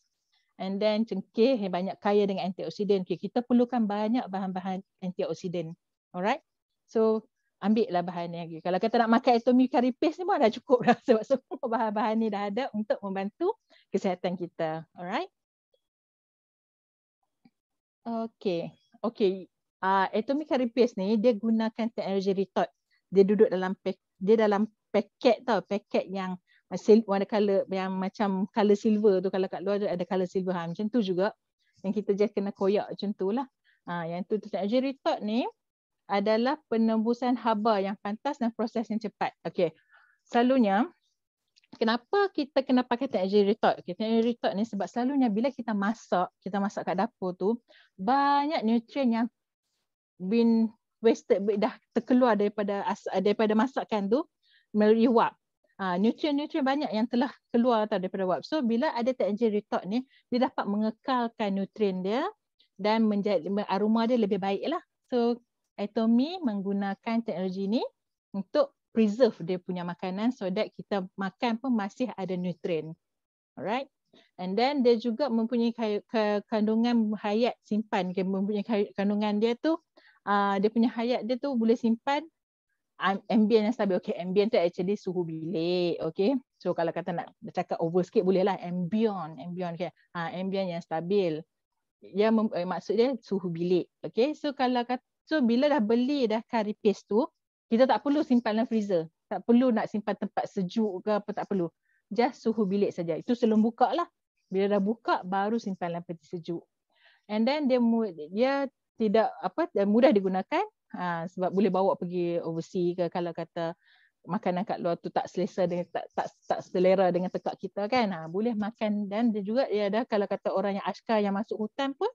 and then cengkeh banyak kaya dengan antioksidan. Kita perlukan banyak bahan-bahan antioksidan. Alright? So ambil lah bahan ni. Kalau kita nak makan Atomy curry paste ni pun dah cukup dah sebab semua bahan-bahan ni dah ada untuk membantu kesihatan kita. Alright? Okay. Atomy curry paste ni dia gunakan teknologi retort. Dia duduk dalam paket tau, paket yang warna color yang macam color silver tu, kalau kat luar ada color silver macam tu juga. Yang kita just kena koyak macam tu lah. Yang tu teknologi retort ni adalah penembusan haba yang pantas dan proses yang cepat. Okey. Selalunya kenapa kita kena pakai teknologi retort? Teknologi retort ni sebab selalunya bila kita masak kat dapur tu, banyak nutrien yang been wasted, dah terkeluar daripada masakan tu melalui wap. Nutrien-nutrien banyak yang telah keluar daripada wap. So bila ada teknologi retort ni, dia dapat mengekalkan nutrien dia dan menjadi aroma dia lebih baik lah. So Atomy menggunakan teknologi ni untuk preserve dia punya makanan so that kita makan pun masih ada nutrien. Alright. And then dia juga mempunyai kandungan hayat simpan. Mempunyai kandungan dia tu, dia punya hayat dia tu boleh simpan ambient yang stabil. Okay, ambient tu actually suhu bilik. Okay. So kalau kata nak cakap over sikit boleh lah. Ambient. Okay. Ambient yang stabil. Maksud dia suhu bilik. Okay. So bila dah beli dah curry paste tu, kita tak perlu simpan dalam freezer. Tak perlu nak simpan tempat sejuk ke apa, tak perlu. Just suhu bilik saja. Itu sebelum buka lah. Bila dah buka baru simpan dalam peti sejuk. And then dia tidak mudah digunakan sebab boleh bawa pergi overseas ke kalau kata makanan kat luar tu tak selesa dengan tak selera dengan tekak kita kan. Boleh makan, dan dia juga dia ada kalau kata orang yang askar yang masuk hutan pun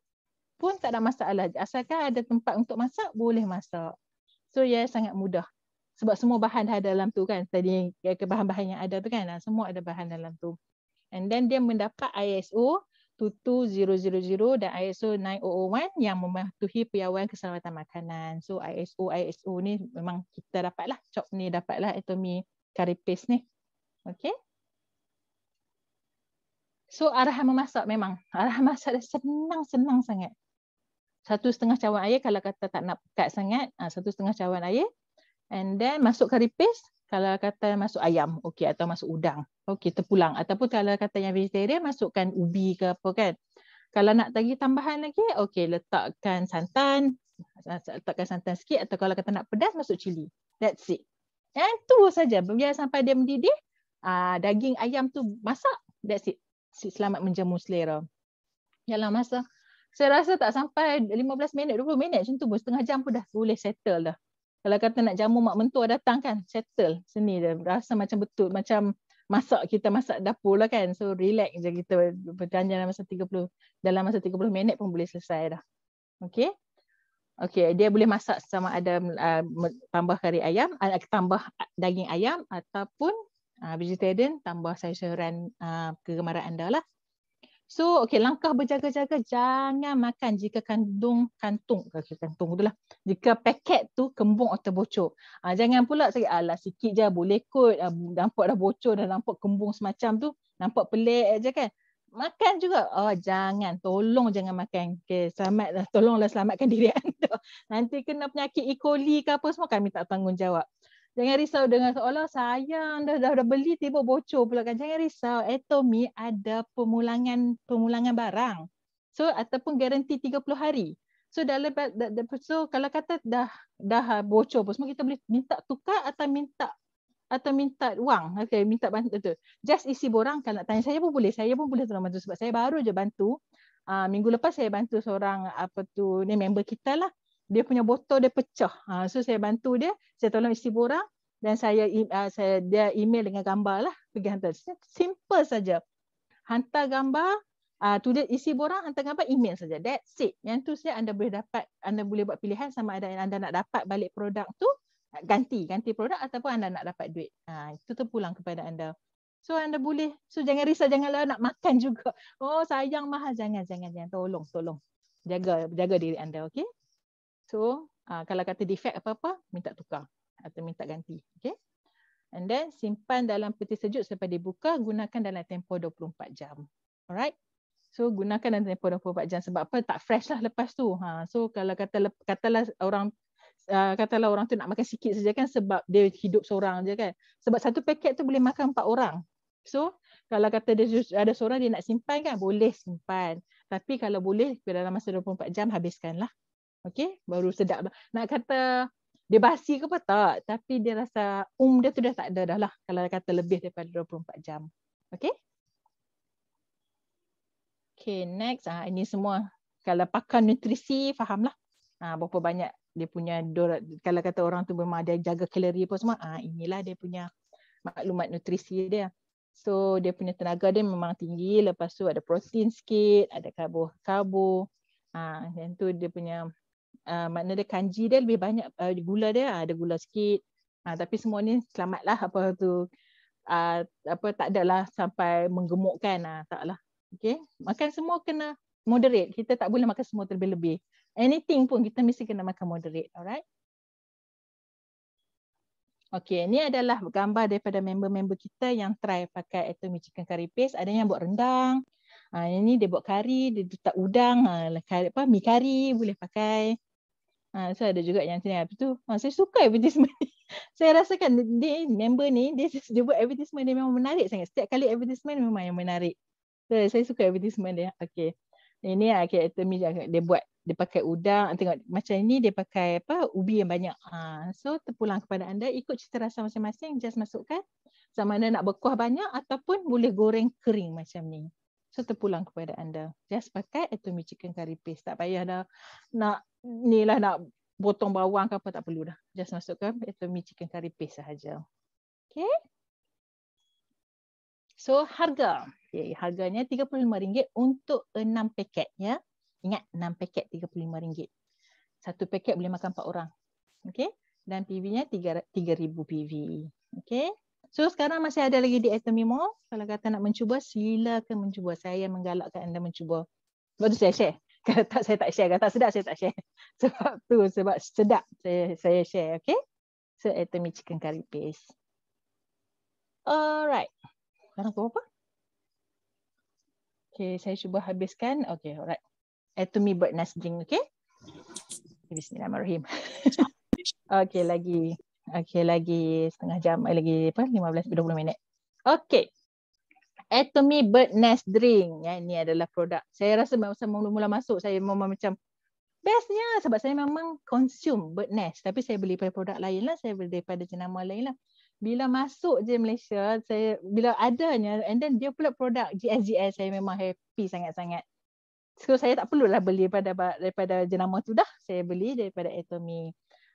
tak ada masalah. Asalkan ada tempat untuk masak, boleh masak. So sangat mudah. Sebab semua bahan ada dalam tu kan. Tadi bahan-bahan yang ada tu kan. Semua ada bahan dalam tu. And then dia mendapat ISO 22000 dan ISO 9001 yang mematuhi piawaian keselamatan makanan. So ISO ni memang kita dapatlah. Chop ni dapatlah Atomy curry paste ni. Okay. So arahan memasak memang. Arahan masak dia senang sangat. 1,5 cawan air kalau kata tak nak pekat sangat, 1,5 cawan air. And then masuk curry paste, kalau kata masuk ayam, okey, atau masuk udang. Okey, terpulang. Ataupun kalau kata yang vegetarian, masukkan ubi ke apa kan. Kalau nak lagi tambahan lagi, okey, letakkan santan sikit, atau kalau kata nak pedas, masuk cili. That's it. And tu saja. Biar sampai dia mendidih, daging ayam tu masak, that's it. Selamat menjamu selera. Yalah masa. Saya rasa tak sampai 15 minit, 20 minit macam tu pun, setengah jam pun dah boleh settle dah. Kalau kata nak jamu mak mentua datang kan, settle. Seni dia. Rasa macam betul. Macam kita masak dapur lah kan. So relax je kita berjanji dalam masa 30 minit pun boleh selesai dah. Okay. Okay, dia boleh masak sama ada tambah kari ayam, tambah daging ayam ataupun vegetarian, tambah sayur-sayuran kegemaran anda lah. So, okay, langkah berjaga-jaga, jangan makan jika kantung tu lah. Jika paket tu kembung atau bocor. Jangan pula saya sikit je boleh kot, nampak dah bocor dah nampak kembung semacam tu, nampak pelik aja kan. Makan juga. Jangan, tolong jangan makan. Okay, tolonglah selamatkan diri anda. Nanti kena penyakit E. coli ke apa semua kami tak tanggungjawab. Jangan risau dengan seolah sayang dah beli tiba bocor pula kan. Jangan risau, Atomy ada pemulangan barang. So ataupun garanti 30 hari. So kalau kata dah bocor pun semua kita boleh minta tukar atau minta wang. Okey, minta bantu tu. Just isi borang kalau nak tanya saya pun boleh. Saya pun boleh tolong bantu sebab saya baru je bantu. Minggu lepas saya bantu seorang member kita lah. Dia punya botol dia pecah. So saya bantu dia, saya tolong isi borang dan dia email dengan gambar lah pergi hantar. Simple saja. Hantar gambar, tulis isi borang, hantar gambar, email saja. That's it. Yang tu saja anda boleh buat pilihan sama ada anda nak dapat balik produk tu, ganti produk ataupun anda nak dapat duit. Itu terpulang kepada anda. So anda boleh, jangan risau, janganlah nak makan juga. Sayang mahal, jangan. Tolong. Jaga diri anda, okey? So, kalau kata defect apa-apa, minta tukar atau minta ganti. Okay? And then, simpan dalam peti sejuk sampai dibuka, gunakan dalam tempoh 24 jam. Alright? So, gunakan dalam tempoh 24 jam. Sebab apa? Tak fresh lah lepas tu. So, kalau katalah orang tu nak makan sikit saja kan sebab dia hidup seorang je kan. Sebab satu paket tu boleh makan 4 orang. So, kalau kata dia ada seorang dia nak simpan kan, boleh simpan. Tapi kalau boleh, dalam masa 24 jam, habiskanlah. Okay, baru sedap. Nak kata dia basi ke apa tak, tapi dia rasa dia tu dah tak ada dah lah kalau kata lebih daripada 24 jam. Okay. Okay, next. Ini semua kalau pakar nutrisi fahamlah. Berapa banyak dia punya, kalau kata orang tu memang ada jaga kalori apa semua, inilah dia punya maklumat nutrisi dia. So dia punya tenaga dia memang tinggi, lepas tu ada protein sikit, ada karbo. Dan tu dia punya makna dia kanji dia lebih banyak, gula dia ada gula sikit, tapi semua ni selamatlah tak adalah sampai menggemukkan, taklah. Okay, makan semua kena moderate, kita tak boleh makan semua terlebih-lebih. Anything pun kita mesti kena makan moderate. Alright. Okay, ni adalah gambar daripada member-member kita yang try pakai Atomy Chicken Curry Paste. Ada yang buat rendang, ini dia buat kari, dia letak udang, mi kari boleh pakai. So ada juga yang sini. Tu saya suka advertisement ni. Saya rasakan member ni dia buat advertisement dia memang menarik sangat. Setiap kali advertisement memang yang menarik. So saya suka advertisement dia. Okey. Ini Atomy dia pakai udang, tengok macam ini dia pakai ubi yang banyak. So terpulang kepada anda, ikut cita rasa masing-masing, just masukkan. Sama ada nak berkuah banyak ataupun boleh goreng kering macam ni. So terpulang kepada anda. Just pakai Atomy Chicken Curry Paste. Tak payah dah nak potong bawang ke apa, tak perlu dah. Just masukkan Atomy Chicken Curry Paste sahaja. Okay. So harga. Okay, harganya RM35 untuk 6 paket ya. Ingat 6 paket RM35. Satu paket boleh makan 4 orang. Okay. Dan PV-nya 3,000 PV. Okay. So sekarang masih ada lagi di Atomy Mall. Kalau kata nak mencuba, silakan mencuba. Saya menggalakkan anda mencuba. Sebab tu saya share. Kalau tak, saya tak share. Kalau tak sedap, saya tak share. Sebab sedap saya share. Okay. So Atomy Chicken Curry Paste. Alright. Sekarang apa? Okay, saya cuba habiskan. Okay, alright. Atomy Bird Nest Drink, okay? Bismillahirrahmanirrahim. Okay, lagi setengah jam, lagi 15-20 minit. Okay. Atomy Bird Nest Drink. Ini adalah produk. Saya rasa masa mula-mula masuk, saya memang macam bestnya sebab saya memang consume bird nest. Tapi saya beli produk lain lah. Saya beli daripada jenama lain lah. Bila masuk je Malaysia, bila adanya, and then dia pula produk GSGS, saya memang happy sangat-sangat. So saya tak perlulah beli daripada jenama tu dah. Saya beli daripada Atomy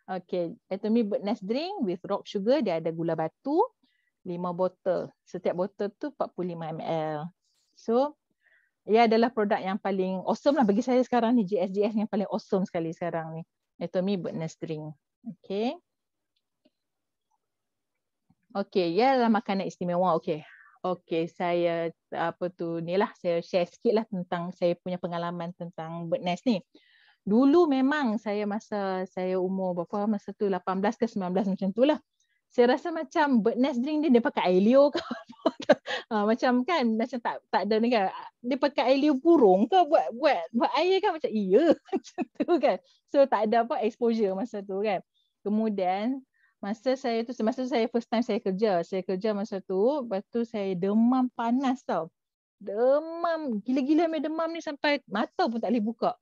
Okay, Atomy Birdnest Drink with rock sugar, dia ada gula batu, 5 botol. Setiap botol tu 45 ml. So, ia adalah produk yang paling awesome lah bagi saya sekarang ni. GSGS yang paling awesome sekali sekarang ni. Atomy Birdnest Drink. Okay. Okay, ia adalah makanan istimewa. Okay. Okay, saya saya share sikit lah tentang saya punya pengalaman tentang birdnest ni. Dulu memang saya masa saya umur berapa, masa tu 18 ke 19 macam tu lah. Saya rasa macam birdnest drink dia pakai air liur ke apa. Macam kan, macam tak ada ni kan. Dia pakai air liur burung ke buat air kan, macam iya macam tu kan. So tak ada apa exposure masa tu kan. Kemudian masa saya first time saya kerja masa tu, lepas tu saya demam panas tau. Demam, gila-gila demam ni sampai mata pun tak boleh buka.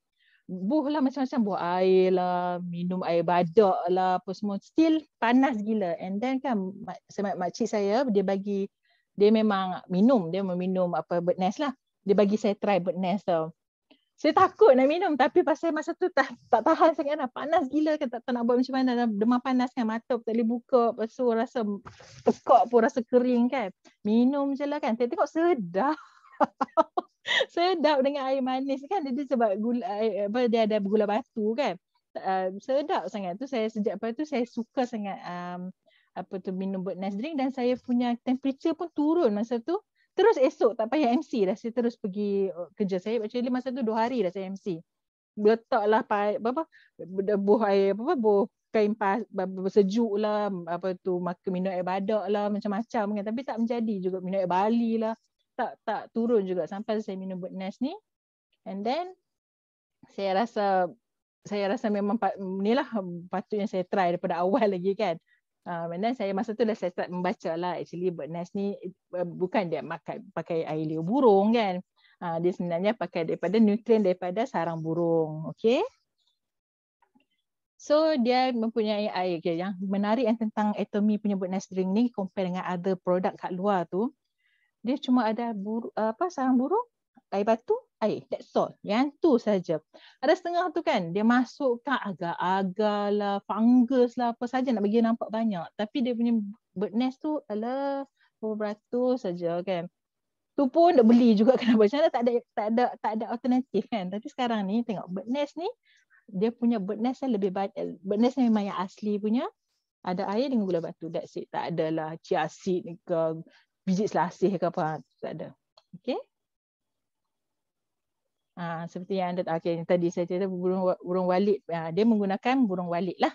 Buh lah macam-macam, buah air lah, minum air badak lah, apa semua. Still panas gila. And then kan makcik saya, dia memang meminum apa birdnest lah. Dia bagi saya try birdnest tau. Saya takut nak minum, tapi pasal masa tu tak tahan sangat lah. Panas gila kan, tak nak buat macam mana. Demam panas kan, mata tak boleh buka. Lepas tu rasa pekak pun, rasa kering kan. Minum je lah kan. Saya tengok sedap. Sedap dengan air manis kan, dia sebab dia ada gula batu kan. Sedap sangat tu. Sejak lepas tu saya suka sangat minum birdnest drink, dan saya punya temperature pun turun masa tu. Terus esok tak payah MC dah, saya terus pergi kerja. Saya actually masa tu 2 hari dah saya MC. Letaklah buah air buah kain sejuk lah, minum air badak lah, macam-macam kan. Tapi tak menjadi juga, minum air bali lah. Tak turun juga sampai saya minum birdnest ni. And then saya rasa memang ni lah patutnya saya try daripada awal lagi kan. And then masa tu dah saya start membaca lah, actually birdnest ni bukan dia pakai air liur burung kan. Dia sebenarnya pakai nutrien daripada sarang burung. Okay. So dia mempunyai air. Okay. Yang menarik yang tentang Atomy punya birdnest drink ni compare dengan other produk kat luar tu, dia cuma ada sarang burung, air batu, air. That's all. Yang tu saja. Ada setengah tu kan, dia masukkan agar-agar lah, fungus lah, apa saja nak bagi nampak banyak. Tapi dia punya birdnest tu adalah beratus saja kan. Tu pun nak beli juga kan. Macam mana tak ada alternatif kan. Tapi sekarang ni tengok birdnest ni, dia punya birdnest lebih banyak. Birdnest ni memang yang asli punya. Ada air dengan gula batu. That's it. Tak adalah chia seed ke biji selasih ke apa, tak ada. Okay. Seperti yang tadi saya cerita burung walit. Dia menggunakan burung walit lah.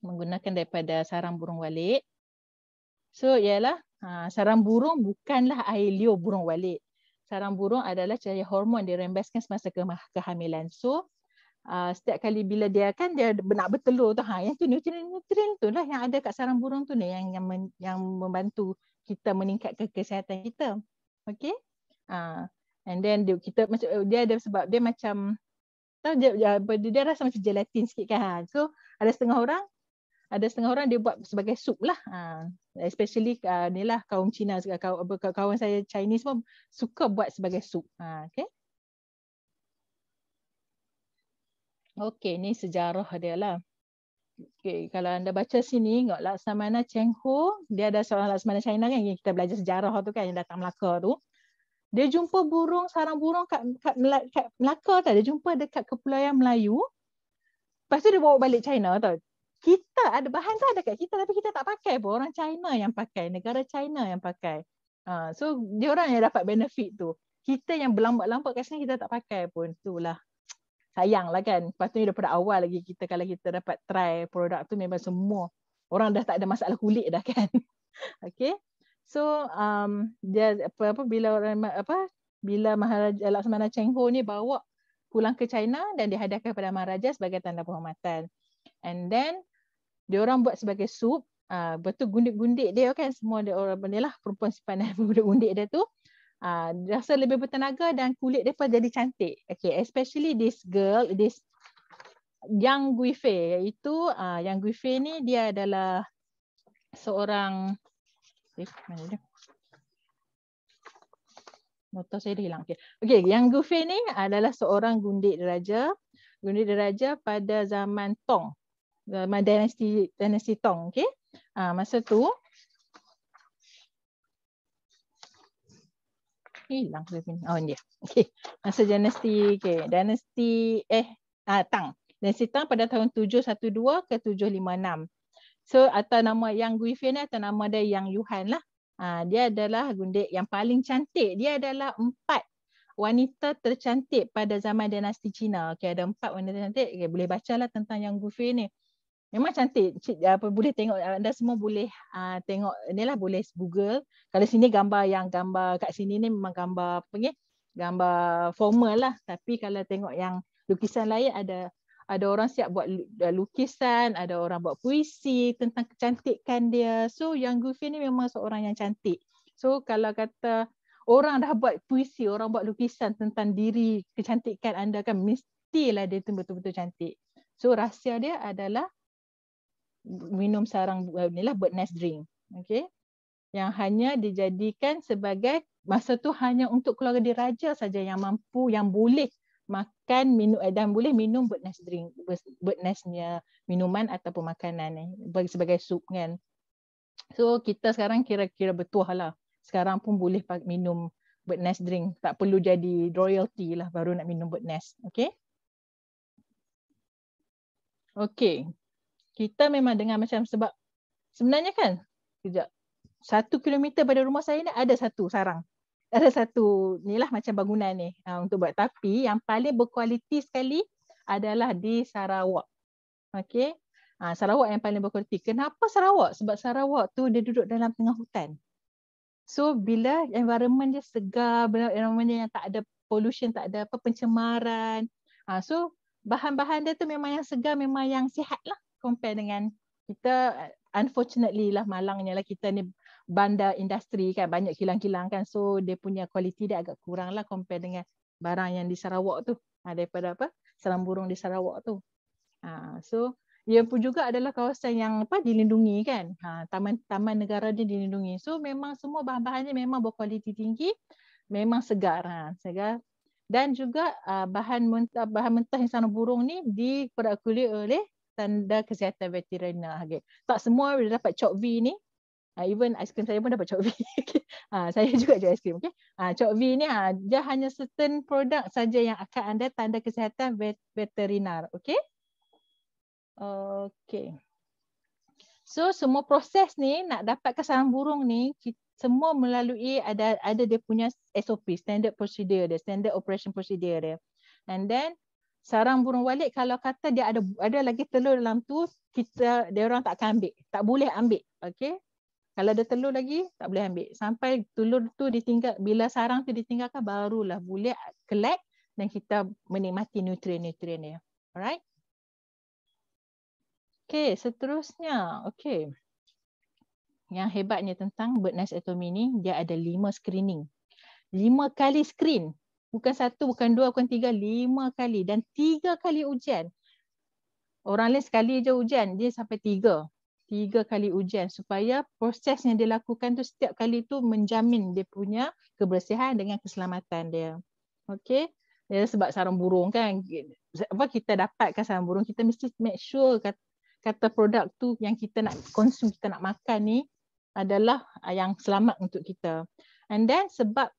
Menggunakan daripada sarang burung walit. So ialah sarang burung bukanlah air liur burung walit. Sarang burung adalah cahaya hormon dirembeskan semasa kehamilan. So setiap kali bila dia nak bertelur tu, yang tu nutrien tu lah yang ada kat sarang burung tu ni yang membantu kita meningkatkan kesihatan kita. Okay. And then dia ada sebab dia macam dia rasa macam gelatin sikit kan. So ada setengah orang dia buat sebagai sup lah. Especially ni lah kaum Cina, kawan saya Chinese pun suka buat sebagai sup. Okay. Okay, ni sejarah dia lah. Okay, kalau anda baca sini, tengok Laksamana Cheng Ho, dia ada seorang Laksamana China kan, yang kita belajar sejarah tu kan, yang datang Melaka tu. Dia jumpa sarang burung kat Melaka tau. Dia jumpa dekat Kepulauan Melayu. Lepas tu dia bawa balik China tau. Kita ada bahan tu ada kat kita, tapi kita tak pakai pun. Orang China yang pakai, negara China yang pakai. So dia orang yang dapat benefit tu. Kita yang berlambat-lambat kat sini kita tak pakai pun. Itulah. Sayang lah kan. Patutnya daripada awal lagi kalau kita dapat try produk tu, memang semua orang dah tak ada masalah kulit dah kan. Okay. So dia bila Maharaja Laksamana Cheng Ho ni bawa pulang ke China dan dihadiahkan kepada Maharaja sebagai tanda penghormatan. And then dia orang buat sebagai sup. Betul gundik-gundik dia kan, semua dia orang lah perempuan simpanan gundik-gundik dia tu. Rasa lebih bertenaga dan kulit dia pun jadi cantik. Okay, especially this girl, this Yang Guifei, iaitu Yang Guifei ni dia adalah seorang mana dia? Motor saya dah hilang. Okay, Yang Guifei ni adalah seorang gundik diraja pada zaman Tong. Zaman dinasti Tong, okey. Masa tu hilang ke sini. Oh dia. Okey. Masa dinasti Tang. Dinasti Tang pada tahun 712 ke 756. So atas nama Yang Guifei ni atas nama dia Yang Yuhan lah. Dia adalah gundik yang paling cantik. Dia adalah 4 wanita tercantik pada zaman dinasti Cina. Okey, ada 4 wanita cantik. Okay, boleh bacalah tentang Yang Guifei ni. Memang cantik. Boleh tengok, anda semua boleh tengok inilah, boleh Google. Kalau sini gambar kat sini ni memang gambar apa ni? Gambar formal lah. Tapi kalau tengok yang lukisan lain ada orang siap buat lukisan, ada orang buat puisi tentang kecantikan dia. So Yang Guifei ni memang seorang yang cantik. So kalau kata orang dah buat puisi, orang buat lukisan tentang diri kecantikan anda kan, mestilah dia tu betul-betul cantik. So rahsia dia adalah minum sarang inilah bird nest drink. Okey. Yang hanya dijadikan sebagai masa tu hanya untuk keluarga diraja saja yang mampu, yang boleh makan, minum dan boleh minum bird nest drink, bird nestnya minuman ataupun makanan ni sebagai sup kan. So kita sekarang kira-kira bertuah lah. Sekarang pun boleh minum bird nest drink, tak perlu jadi royalty lah baru nak minum bird nest. Okey. Okey. Kita memang dengar macam, sebab sebenarnya kan, kejap, 1 kilometer pada rumah saya ni ada satu sarang. Ada satu ni lah macam bangunan ni untuk buat. Tapi yang paling berkualiti sekali adalah di Sarawak. Okey. Sarawak yang paling berkualiti. Kenapa Sarawak? Sebab Sarawak tu dia duduk dalam tengah hutan. So bila environment dia segar, environment dia yang tak ada pollution, tak ada apa pencemaran. So bahan-bahan dia tu memang yang segar, memang yang sihat lah compare dengan kita. Unfortunately lah, malangnya lah kita ni bandar industri kan, banyak kilang-kilang kan, so dia punya kualiti dia agak kurang lah compare dengan barang yang di Sarawak tu, daripada apa sarang burung di Sarawak tu. So dia pun juga adalah kawasan yang dilindungi kan, taman negara dia dilindungi, so memang semua bahan-bahannya memang berkualiti tinggi, memang segar, segar. Dan juga bahan mentah yang sarang burung ni diperakuli oleh tanda kesihatan veteriner. Okay. Tak semua boleh dapat Cok V ni. Even aiskrim saya pun dapat Cok V. Saya juga jual aiskrim. Okay. Cok V ni dia hanya certain produk saja yang akan ada tanda kesihatan veteriner. Okay. Okay. So semua proses ni nak dapatkan sarang burung ni semua melalui ada dia punya SOP, standard procedure dia, standard operation procedure dia. And then sarang burung walet kalau kata dia ada lagi telur dalam tu, dia orang tak akan ambil, tak boleh ambil. Okey. Kalau ada telur lagi tak boleh ambil. Sampai telur tu ditinggal, bila sarang tu ditinggalkan barulah boleh collect dan kita menikmati nutrien-nutrien dia. Alright. Okey, seterusnya. Okey. Yang hebatnya tentang bird nest atomy ni, dia ada 5 screening. 5 kali screen. Bukan 1, bukan 2, bukan 3, 5 kali. Dan 3 kali ujian. Orang lain sekali je ujian, dia sampai 3. 3 kali ujian supaya proses yang dilakukan tu setiap kali tu menjamin dia punya kebersihan dengan keselamatan dia. Okey. Dia sebab sarang burung kan, apa kita dapatkan sarang burung, kita mesti make sure kata produk tu yang kita nak konsum, kita nak makan ni adalah yang selamat untuk kita. And then sebab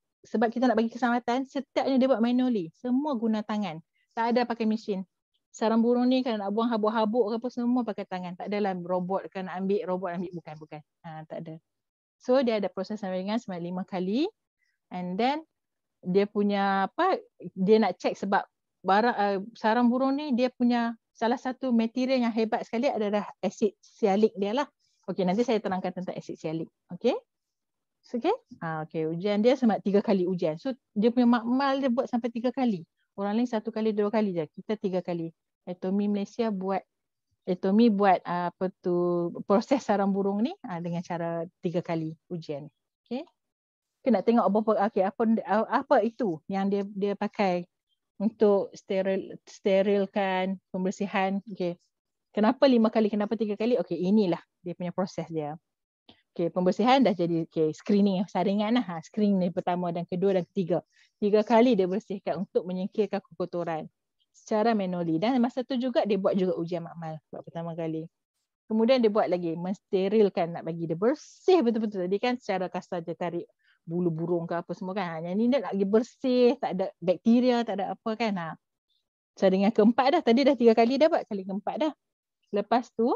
kita nak bagi keselamatan, setiapnya dia buat manually. Semua guna tangan. Tak ada pakai mesin. Sarang burung ni kalau nak buang habuk-habuk ke apa, semua pakai tangan. Tak adalah robot kan ambil, bukan. Tak ada. So dia ada proses saringan sebanyak 5 kali. And then dia punya dia nak check sebab sarang burung ni dia punya salah satu material yang hebat sekali adalah asid sialik dia lah. Okey, nanti saya terangkan tentang asid sialik. Okey. Okay. Okay. Ujian dia sebanyak 3 kali ujian. So dia punya makmal dia buat sampai 3 kali. Orang lain 1 kali, 2 kali je. Kita 3 kali. Atomy Malaysia buat proses sarang burung ni dengan cara 3 kali ujian. Okay. Kita nak tengok apa itu yang dia pakai untuk sterilkan, pembersihan. Okay. Kenapa 5 kali, kenapa 3 kali? Okay, inilah dia punya proses dia. Okay, pembersihan dah jadi screening saringan lah. Screening ni pertama dan kedua dan ketiga. 3 kali dia bersihkan untuk menyingkirkan kekotoran. secara manually. Dan masa tu juga dia buat juga ujian makmal buat pertama kali. Kemudian dia buat lagi, mensterilkan, nak bagi dia bersih betul-betul. Tadi kan secara kasar dia tarik bulu burung ke apa semua kan. Yang ni dia nak bagi bersih, tak ada bakteria, tak ada apa kan. Dengan keempat dah, tadi dah 3 kali dah buat, kali keempat dah. Lepas tu,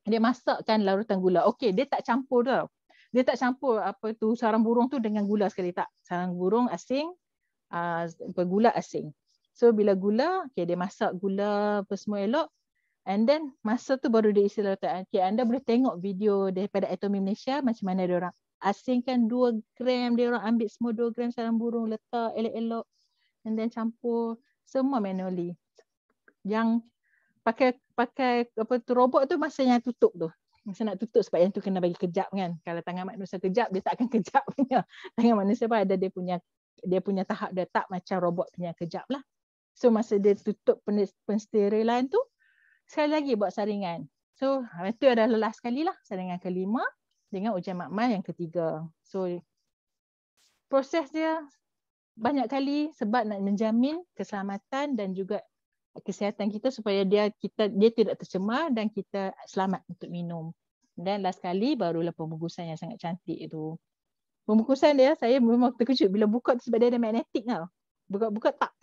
dia masakkan larutan gula. Okey, dia tak campur tau. Dia tak campur apa tu sarang burung tu dengan gula sekali, tak. Sarang burung asing, gula asing. So bila gula, okay, dia masak gula apa semua elok. And then masa tu baru dia isi larutan. Okay, anda boleh tengok video daripada Atomy Malaysia macam mana dia orang asingkan 2 gram, dia orang ambil semua 2 gram sarang burung, letak elok-elok and then campur semua manually. Yang pakai apa tu robot tu masa yang tutup tu. Masa nak tutup sebab yang tu kena bagi kejap kan. Kalau tangan manusia kejap, dia tak akan kejap punya. Tangan manusia pun ada dia punya tahap dia tak macam robot punya kejap lah. So masa dia tutup pensterilan tu, sekali lagi buat saringan. So itu adalah last sekali lah, saringan kelima dengan ujian makmal yang ketiga. So proses dia banyak kali sebab nak menjamin keselamatan dan juga kesihatan kita supaya dia tidak tercemar dan kita selamat untuk minum. Dan last kali barulah pembungkusan yang sangat cantik itu. Pembungkusan dia saya memang terkejut bila buka tu sebab dia ada magnetik tau. Buka tak.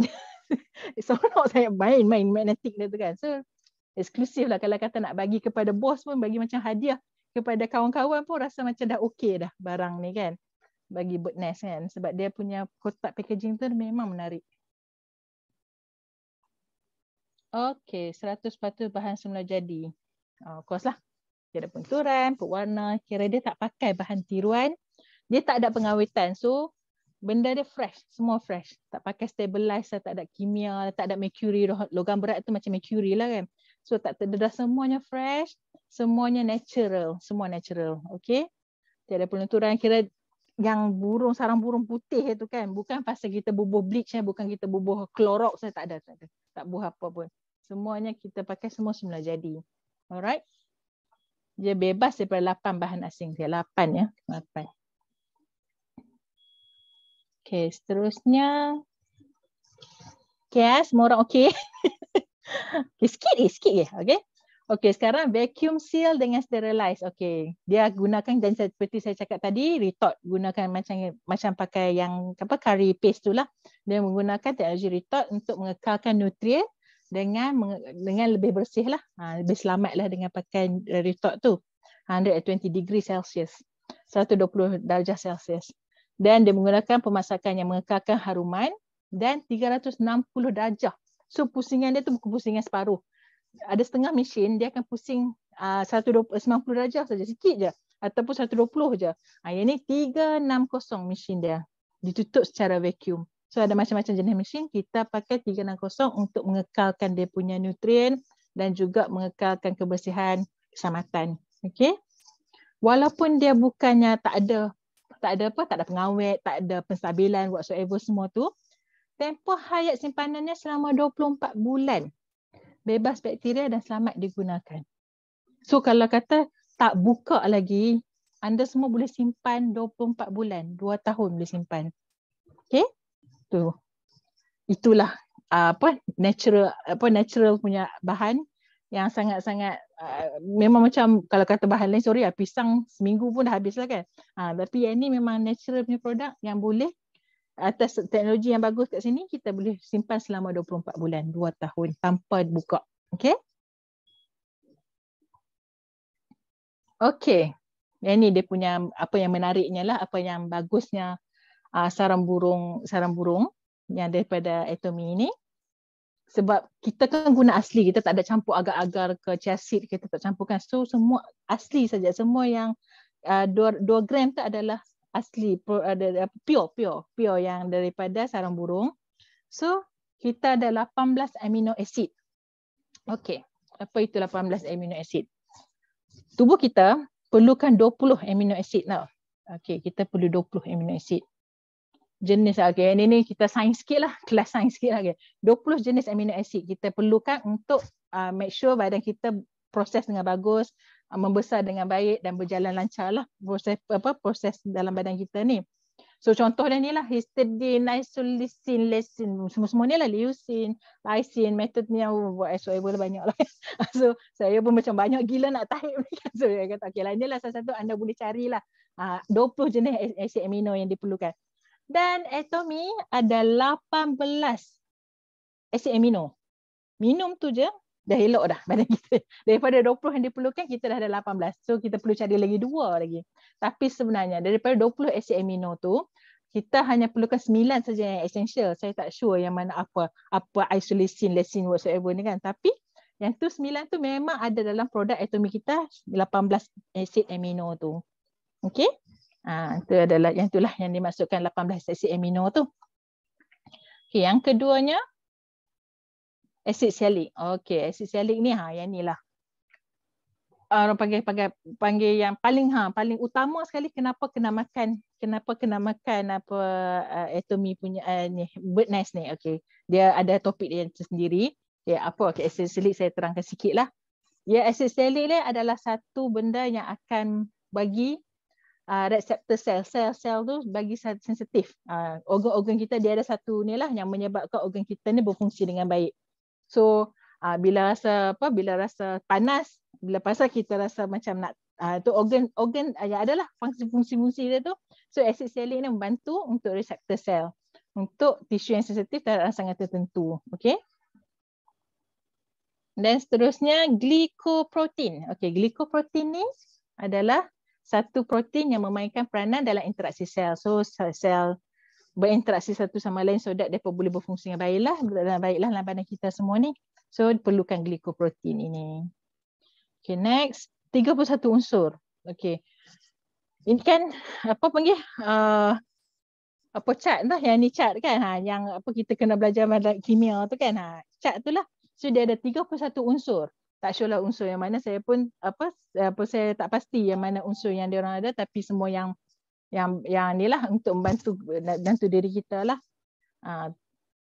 Seronok saya main magnetik dia tu kan. So eksklusif lah, kalau kata nak bagi kepada bos pun, bagi macam hadiah kepada kawan-kawan pun rasa macam dah okey dah barang ni kan. Bagi bird nest kan. Sebab dia punya kotak packaging tu memang menarik. Okey, 100% bahan semula jadi. Of course lah. Dia ada penturan, pewarna. Kira dia tak pakai bahan tiruan. Dia tak ada pengawetan. So, benda dia fresh. Semua fresh. Tak pakai stabilizer, tak ada kimia, tak ada mercury. Logam berat tu macam mercury lah kan. So, tak terdedah, semuanya fresh. Semuanya natural. Semua natural. Okey. Tiada penturan. Kira yang sarang burung putih itu kan. Bukan pasal kita bubuh bleach, bukan kita bubuh Clorox, tak ada. Tak buah apa pun. Semuanya kita pakai semua semula jadi. Alright. Dia bebas daripada 8 bahan asing. Dia 8 ya. 8. Okay, seterusnya. Okay, semua orang okay. Okay, sikit je. Okay. Okay, sekarang vacuum seal dengan sterilize. Okay, dia gunakan dan seperti saya cakap tadi, retort gunakan macam pakai yang curry paste tu lah. Dia menggunakan teknologi retort untuk mengekalkan nutrien dengan lebih bersih lah. Lebih selamat lah dengan pakai retort tu. 120 degree Celsius. 120 darjah Celsius. Dan dia menggunakan pemasakan yang mengekalkan haruman dan 360 darjah. So pusingan dia tu bukan pusingan separuh. Ada setengah mesin dia akan pusing 190 darjah saja, sikit je. Ataupun 120 je. Yang ni 360 mesin dia. Ditutup secara vacuum. So ada macam-macam jenis mesin. Kita pakai 360 untuk mengekalkan dia punya nutrien dan juga mengekalkan kebersihan, keselamatan. Okay. Walaupun dia bukannya tak ada pengawet, tak ada penstabilan whatsoever semua tu, tempoh hayat simpanannya selama 24 bulan. Bebas bakteria dan selamat digunakan. So kalau kata tak buka lagi, anda semua boleh simpan 24 bulan, 2 tahun boleh simpan. Okay? Itulah natural punya bahan yang sangat-sangat memang macam kalau kata bahan lain, sorry pisang seminggu pun dah habis lah kan. Tapi yang ni memang natural punya produk yang boleh atas teknologi yang bagus kat sini kita boleh simpan selama 24 bulan, 2 tahun tanpa buka. Okay? Okay. Yang ni dia punya apa yang menariknya lah, apa yang bagusnya sarang burung yang daripada Atomy ini. Sebab kita kan guna asli, kita tak ada campur agar-agar ke chia seed, kita tak campurkan. So semua asli saja, semua yang 2 gram tu adalah asli, pure yang daripada sarang burung. So kita ada 18 amino acid. Okey, apa itu 18 amino acid? Tubuh kita perlukan 20 amino acid tau. Okey, kita perlu 20 amino acid. Jenis, okay, ini kita sains sikit lah, kelas sains sikit lah. Okay. 20 jenis amino acid kita perlukan untuk make sure badan kita proses dengan bagus, membesar dengan baik dan berjalan lancar lah proses dalam badan kita ni. So contoh dia ni lah histidine, isoleucine, leucine, semua-semua ni lah, leucine, lysine, metodenya, whatever banyak lah. So saya pun macam banyak gila nak type ni kan. So saya kata okey lah, ni lah salah satu anda boleh carilah 20 jenis asid amino yang diperlukan. Dan Atomy ada 18 asid amino. Minum tu je dah elok dah badan kita. Daripada 20 yang diperlukan, kita dah ada 18. So kita perlu cari lagi 2 lagi. Tapi sebenarnya daripada 20 asid amino tu, kita hanya perlukan 9 saja yang essential. Saya tak sure yang mana apa isoleucine, leucine whatsoever ni kan. Tapi yang tu 9 tu memang ada dalam produk Atomy kita, 18 asid amino tu. Okey? Itu adalah yang itulah yang dimaksudkan 18 asid amino tu. Okey, yang keduanya asid sialik. Okey, asid sialik ni yang ni lah. Orang panggil yang paling utama sekali kenapa kena makan Atomy punya ni bird nest ni. Okey. Dia ada topik dia sendiri. Okey, asid sialik saya terangkan sikitlah. Asid sialik ni adalah satu benda yang akan bagi reseptor sel tu bagi sensitif. Organ-organ kita dia ada satu ni lah yang menyebabkan organ kita ni berfungsi dengan baik. So bila rasa panas, bila pasal kita rasa macam nak tu organ yang adalah fungsi-fungsi dia tu. So asid sialik ni membantu untuk reseptor sel, untuk tisu yang sensitif terhadap rangsangan tertentu. Okey. Dan seterusnya glikoprotein. Okey, glikoprotein ni adalah satu protein yang memainkan peranan dalam interaksi sel. So sel berinteraksi satu sama lain so that mereka boleh berfungsi dengan baiklah dalam badan kita semua ni. So perlukan glikoprotein ini. Okay, next 31 unsur. Okay, ini kan chart dah, yang ni chart kan, yang kita kena belajar kimia tu kan, chart tu lah. So dia ada 31 unsur. Tak sure lah unsur yang mana, saya pun saya tak pasti yang mana unsur yang dia orang ada, tapi semua yang ni lah untuk membantu diri kita lah.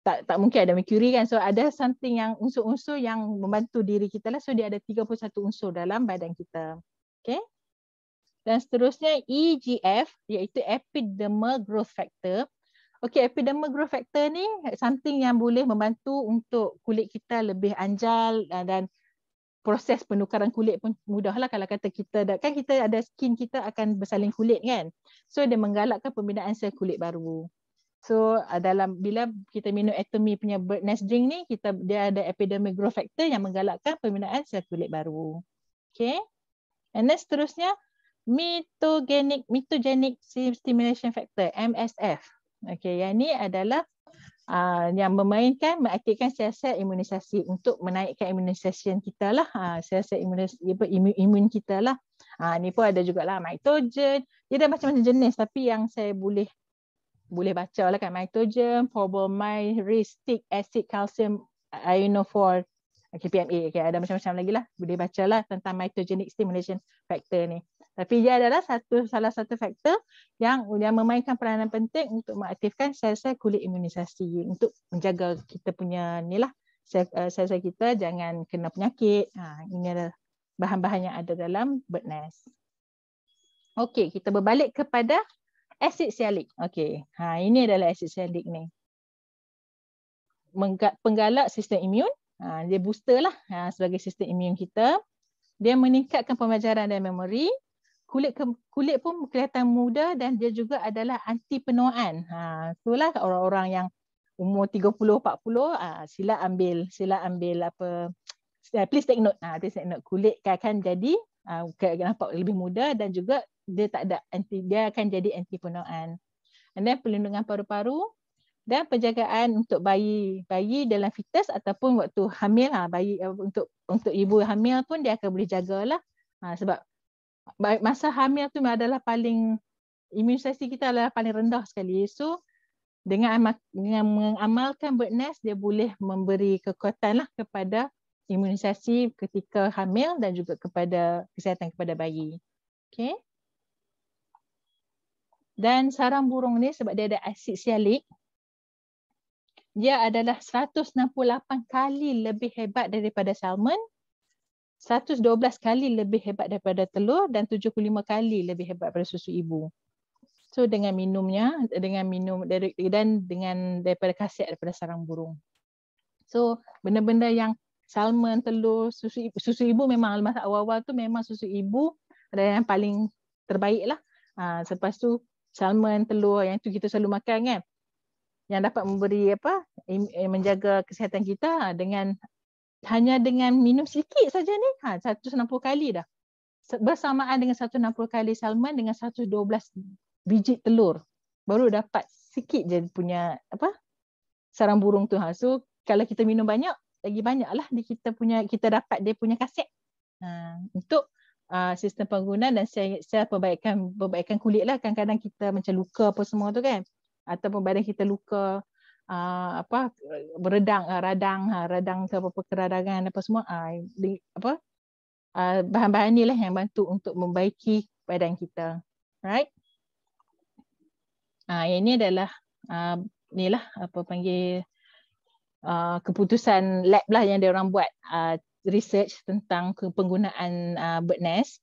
Tak mungkin ada mercury kan, so ada something yang unsur-unsur yang membantu diri kita lah. So dia ada 31 unsur dalam badan kita. Okay. Dan seterusnya EGF, iaitu epidermal growth factor. Okay, epidermal growth factor ni something yang boleh membantu untuk kulit kita lebih anjal, dan proses penukaran kulit pun mudah lah. Kalau kata kita ada skin, kita akan bersalin kulit kan. So dia menggalakkan pembinaan sel kulit baru. So bila kita minum Atomy punya bird nest drink ni, dia ada epidermal growth factor yang menggalakkan pembinaan sel kulit baru. Okay. And then seterusnya mitogenic stimulation factor, MSF. Okay, yang ni adalah yang mengaktifkan sel-sel imunisasi untuk menaikkan imunisasi kita lah, sel-sel imun kita lah. Ni pun ada jugalah mitogen. Dia ada macam-macam jenis, tapi yang saya boleh baca lah kan, mitogen, formamyristic acid, calcium ionophore, PMA. Okay, ada macam-macam lagi lah, boleh baca lah tentang mitogenic stimulation factor ni. Tapi dia adalah salah satu faktor yang memainkan peranan penting untuk mengaktifkan sel-sel kulit imunisasi untuk menjaga kita punya ni lah, sel-sel kita jangan kena penyakit. Ini adalah bahan-bahan yang ada dalam bird nest. Okey, kita berbalik kepada asid sialik. Okey, ini adalah asid sialik ni. Penggalak sistem imun. Dia booster lah sebagai sistem imun kita. Dia meningkatkan pemajaran dan memori. Kulit pun kelihatan muda, dan dia juga adalah anti penuaan. Itulah orang-orang yang umur 30 40 sila ambil please take note. Kulit akan jadi nampak lebih muda, dan juga dia akan jadi anti penuaan. And then perlindungan paru-paru dan penjagaan untuk bayi dalam fetus ataupun waktu hamil. Bayi untuk ibu hamil pun dia akan boleh jagalah, sebab masa hamil tu adalah imunisasi kita adalah paling rendah sekali. So dengan mengamalkan bird nest, dia boleh memberi kekuatan lah kepada imunisasi ketika hamil dan juga kepada kesihatan kepada bayi. Okay. Dan sarang burung ni, sebab dia ada asid sialik, dia adalah 168 kali lebih hebat daripada salmon, 112 kali lebih hebat daripada telur, dan 75 kali lebih hebat daripada susu ibu. So dengan minumnya, dengan minum dan dengan daripada khasiat daripada sarang burung. So benda-benda yang salmon, telur, susu ibu memang masa awal-awal tu memang susu ibu adalah yang paling terbaik lah. Lepas tu salmon, telur yang tu kita selalu makan kan. Yang dapat memberi menjaga kesihatan kita dengan hanya dengan minum sedikit saja ni 160 kali dah. Bersamaan dengan 160 kali salmon dengan 112 biji telur baru dapat sikit je punya sarang burung tu. So kalau kita minum banyak, lagi banyaklah kita dapat dia punya khasiat untuk sistem pengguna dan secara perbaikan kulit lah. Kadang-kadang kita macam luka apa semua tu kan, ataupun badan kita luka radang ke apa keradangan apa semua bahan-bahan ni lah yang bantu untuk membaiki badan kita. Right? Ini adalah keputusan lab lah yang dia orang buat research tentang penggunaan bird nest.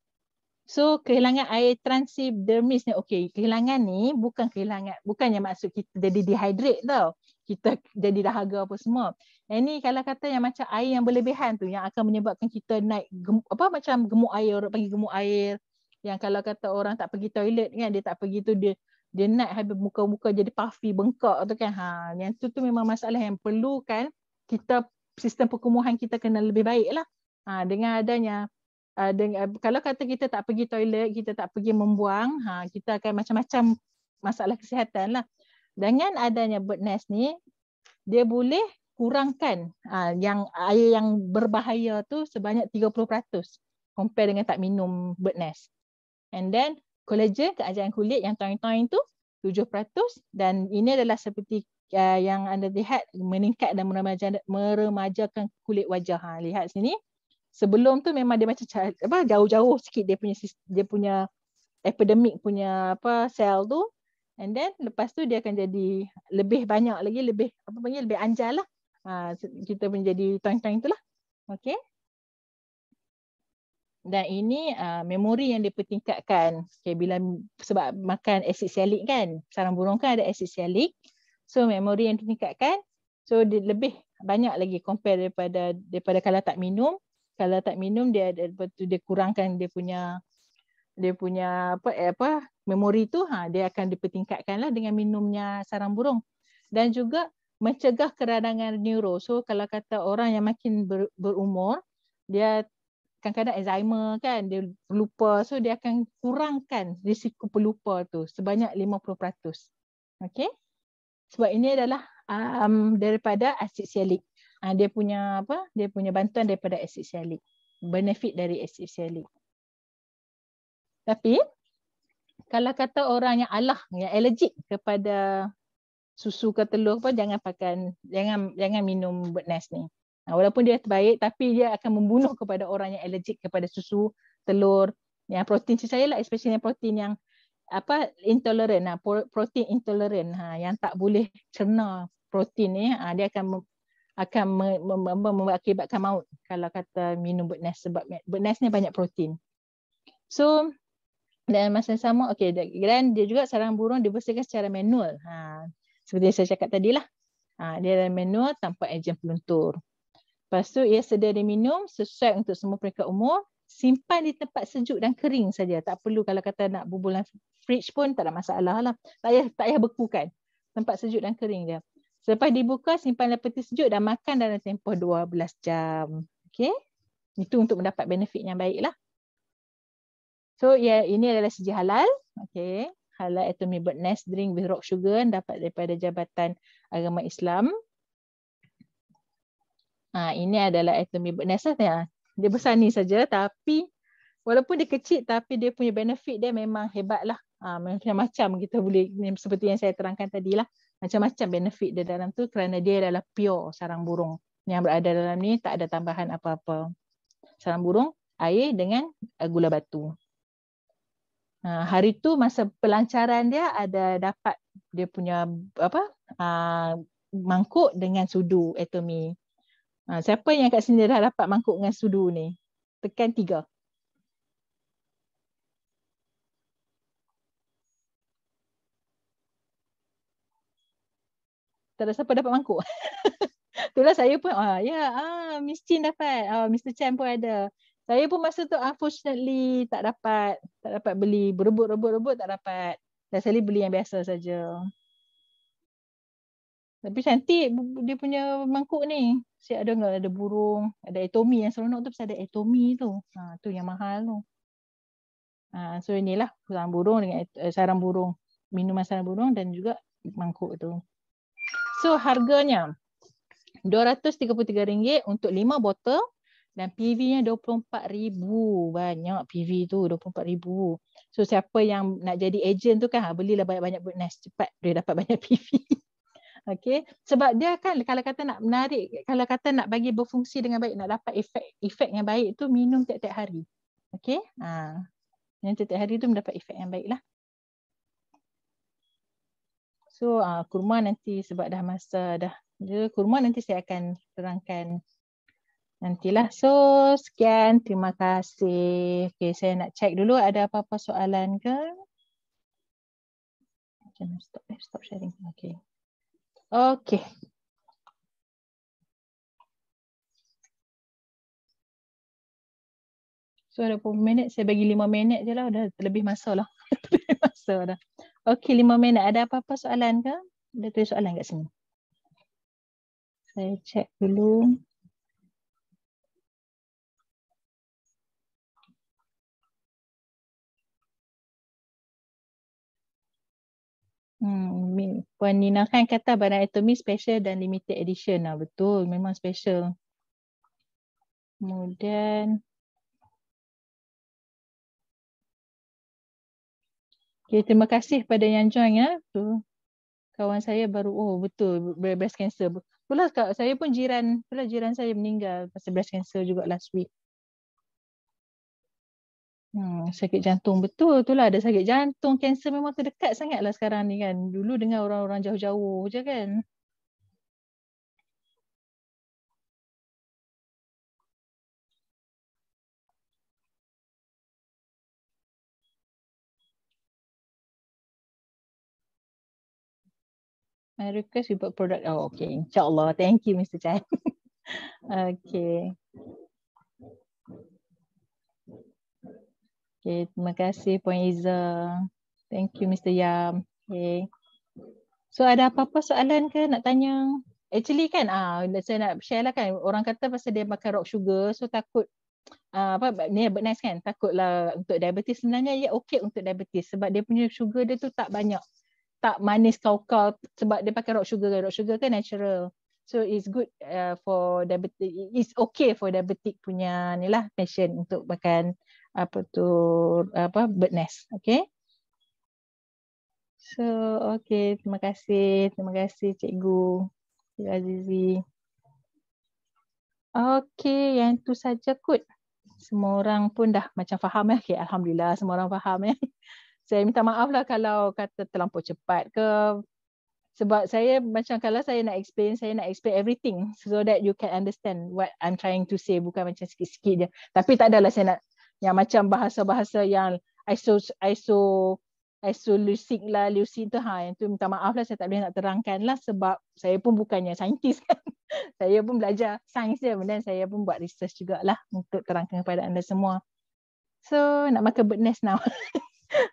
So kehilangan air transdermis ni, kehilangan ni bukannya maksud kita jadi dehydrate tau. Kita jadi dahaga apa semua. Yang ni kalau kata yang macam air yang berlebihan tu yang akan menyebabkan kita naik macam gemuk air, orang panggil gemuk air. Yang kalau kata orang tak pergi toilet kan, dia tak pergi tu dia naik habis muka-muka jadi puffy, bengkak tu kan. Yang tu memang masalah yang perlukan kita sistem perkumuhan kita kena lebih baik lah. Dengan adanya kalau kata kita tak pergi toilet, kita tak pergi membuang, kita akan macam-macam masalah kesihatan lah. Dengan adanya bird nest ni, dia boleh kurangkan yang air yang berbahaya tu sebanyak 30% compare dengan tak minum bird nest. And then collagen, keajaran kulit yang toing-toing tu 7%, dan ini adalah seperti yang anda lihat meningkat dan meremajakan kulit wajah. Lihat sini. Sebelum tu memang dia macam jauh-jauh sikit dia punya epidemic punya sel tu, and then lepas tu dia akan jadi lebih banyak lagi, lebih anjal lah. Kita menjadi toing-toing tu lah. Okay. Dan ini memori yang dipertingkatkan. Bila sebab makan asid sialik kan, sarang burung kan ada asid sialik. So memori yang ditingkatkan, so dia lebih banyak lagi compare daripada kalau tak minum. Kalau tak minum dia kurangkan dia punya memori tu, dia akan dipertingkatkan lah dengan minumnya sarang burung. Dan juga mencegah keradangan neuro. So kalau kata orang yang makin berumur, dia kadang-kadang Alzheimer kan, dia lupa, so dia akan kurangkan risiko pelupa tu sebanyak 50%. Okay? Sebab ini adalah daripada asid sialik. Dia punya bantuan daripada asid sialik, benefit dari asid sialik. Tapi kalau kata orang yang yang allergic kepada susu ke telur pun jangan minum bird nest ni. Walaupun dia terbaik, tapi dia akan membunuh kepada orang yang allergic kepada susu, telur, yang protein saya lah, especially yang protein yang intolerant, protein intolerant, yang tak boleh cerna protein ni, dia akan mengakibatkan maut kalau kata minum bird nest, sebab bird nest ni banyak protein. So dan masa sama, dan dia juga sarang burung dibersihkan secara manual. Seperti yang saya cakap tadi lah. Dia adalah manual tanpa ejen peluntur. Lepas tu ia sedia diminum sesuai untuk semua peringkat umur. Simpan di tempat sejuk dan kering saja. Tak perlu kalau kata nak bubuh dalam fridge pun tak ada masalah lah. Tak payah bekukan. Tempat sejuk dan kering dia. Selepas dibuka, simpan dalam peti sejuk dan makan dalam tempoh 12 jam. Okay? Itu untuk mendapat benefit yang baik lah. So ini adalah segi halal. Okay. Halal Atomic Bird Nest Drink with Rock Sugar dapat daripada Jabatan Agama Islam. Ini adalah Atomic Bird Nest lah. Dia besar ni saja, tapi walaupun dia kecil, tapi dia punya benefit dia memang hebat lah. Macam-macam kita boleh, seperti yang saya terangkan tadi lah. Macam-macam benefit dia dalam tu kerana dia adalah pure sarang burung. Yang berada dalam ni tak ada tambahan apa-apa. Sarang burung, air dengan gula batu. Hari tu masa pelancaran dia ada dapat dia punya mangkuk dengan sudu Atomy. Siapa yang kat sini dah dapat mangkuk dengan sudu ni? Tekan 3. Tak ada siapa dapat mangkuk. Itulah saya pun, Miss Chin dapat, Mr. Chan pun ada. Saya pun masa tu unfortunately tak dapat beli. Berebut tak dapat. Dan saya beli yang biasa saja. Tapi cantik dia punya mangkuk ni. Siap ada burung, ada etomi yang seronok tu, pasal ada etomi tu. Tu yang mahal tu. So inilah sarang burung dengan sarang burung, minuman sarang burung dan juga mangkuk tu. So harganya RM233 untuk 5 botol dan PV-nya 24,000. Banyak PV tu, 24,000. So siapa yang nak jadi ejen tu kan, belilah banyak-banyak Birdnest, cepat dia dapat banyak PV. Okay, sebab dia kan kalau kata nak menarik, kalau kata nak bagi berfungsi dengan baik, nak dapat efek yang baik tu, minum tiap-tiap hari. Okay, yang tiap-tiap hari tu mendapat efek yang baik lah. So kurma nanti sebab dah masa dah. Kurma nanti saya akan terangkan nantilah. So sekian, terima kasih. Okay, saya nak check dulu ada apa-apa soalan ke? Jangan stop sharing. Okay. Okay. So 20 minit, saya bagi 5 minit je lah. Dah lebih masa lah. Lebih masa dah. Okay, 5 minit. Ada apa-apa soalan ke? Ada tulis soalan kat sini. Saya check dulu. Puan Nina kan kata barang atomi special dan limited edition lah. Betul, memang special. Kemudian okay, terima kasih pada yang join ya. Tu kawan saya baru betul breast cancer. Itulah saya pun jiran saya meninggal pasal breast cancer juga last week. Sakit jantung betul, itulah ada sakit jantung, kanser memang terdekat sangatlah sekarang ni kan. Dulu dengan orang-orang jauh-jauh je kan. I request you buat produk. Okay, insyaAllah. Thank you Mr. Chan. Okay. Okay, terima kasih Puan Iza. Thank you Mr. Yam. Okay. So ada apa-apa soalan ke nak tanya? Actually kan saya nak share lah kan, orang kata pasal dia makan rock sugar, so takut ni Birdnest kan, takutlah untuk diabetes. Sebenarnya ya okey untuk diabetes sebab dia punya sugar dia tu tak banyak, tak manis kau-kau, sebab dia pakai rock sugar kan natural. So it's good for diabetes, it's okay for diabetic punya ni lah patient untuk makan Birdnest. Okay. So, okay, terima kasih Cikgu Azizi. Okay, yang tu saja kot. Semua orang pun dah macam faham ya. Okay, Alhamdulillah semua orang faham ya. Saya minta maaf lah kalau kata terlampau cepat ke. Sebab saya macam kalau saya nak explain everything so that you can understand what I'm trying to say. Bukan macam sikit-sikit je. Tapi tak adalah saya nak yang macam bahasa-bahasa yang isolusik lah, lucid tu yang tu minta maaf lah, saya tak boleh nak terangkan lah sebab saya pun bukannya saintis kan. Saya pun belajar sains je, dan saya pun buat research jugalah untuk terangkan kepada anda semua. So nak makan Birdnest now.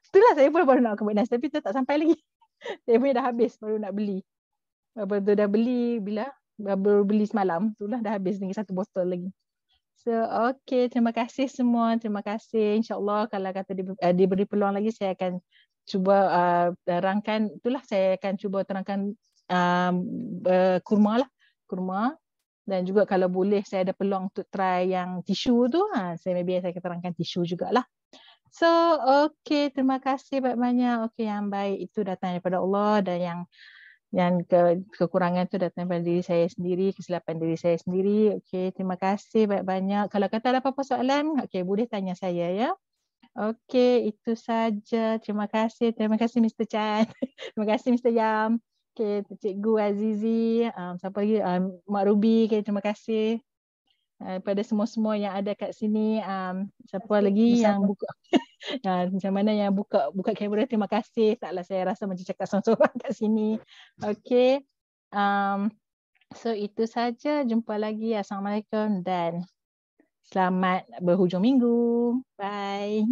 Itulah saya pun baru nak makan Birdnest tapi tu tak sampai lagi. Saya punya dah habis, baru nak beli. Baru tu dah beli baru beli semalam, itulah dah habis tinggal 1 botol lagi. So, okay, terima kasih semua. Terima kasih. InsyaAllah kalau kata diberi peluang lagi, saya akan cuba terangkan. Itulah saya akan cuba terangkan kurma. Dan juga kalau boleh saya ada peluang untuk try yang tisu tu, saya akan terangkan tisu jugalah. So, okay, terima kasih banyak-banyak. Okay, yang baik itu datang daripada Allah dan yang kekurangan tu datang daripada diri saya sendiri, kesilapan diri saya sendiri. Okey, terima kasih banyak-banyak. Kalau kata ada apa-apa soalan, okey, boleh tanya saya ya. Okey, itu saja. Terima kasih Mr. Chan. Terima kasih Mr. Yam. Okey, Cikgu Azizi, siapa lagi? Mak Ruby, okay, terima kasih. Pada semua-semua yang ada kat sini, siapa lagi yang buka macam mana yang buka kamera, terima kasih. Taklah saya rasa macam cakap seorang-seorang kat sini. Okey. So itu saja. Jumpa lagi. Assalamualaikum dan selamat berhujung minggu. Bye.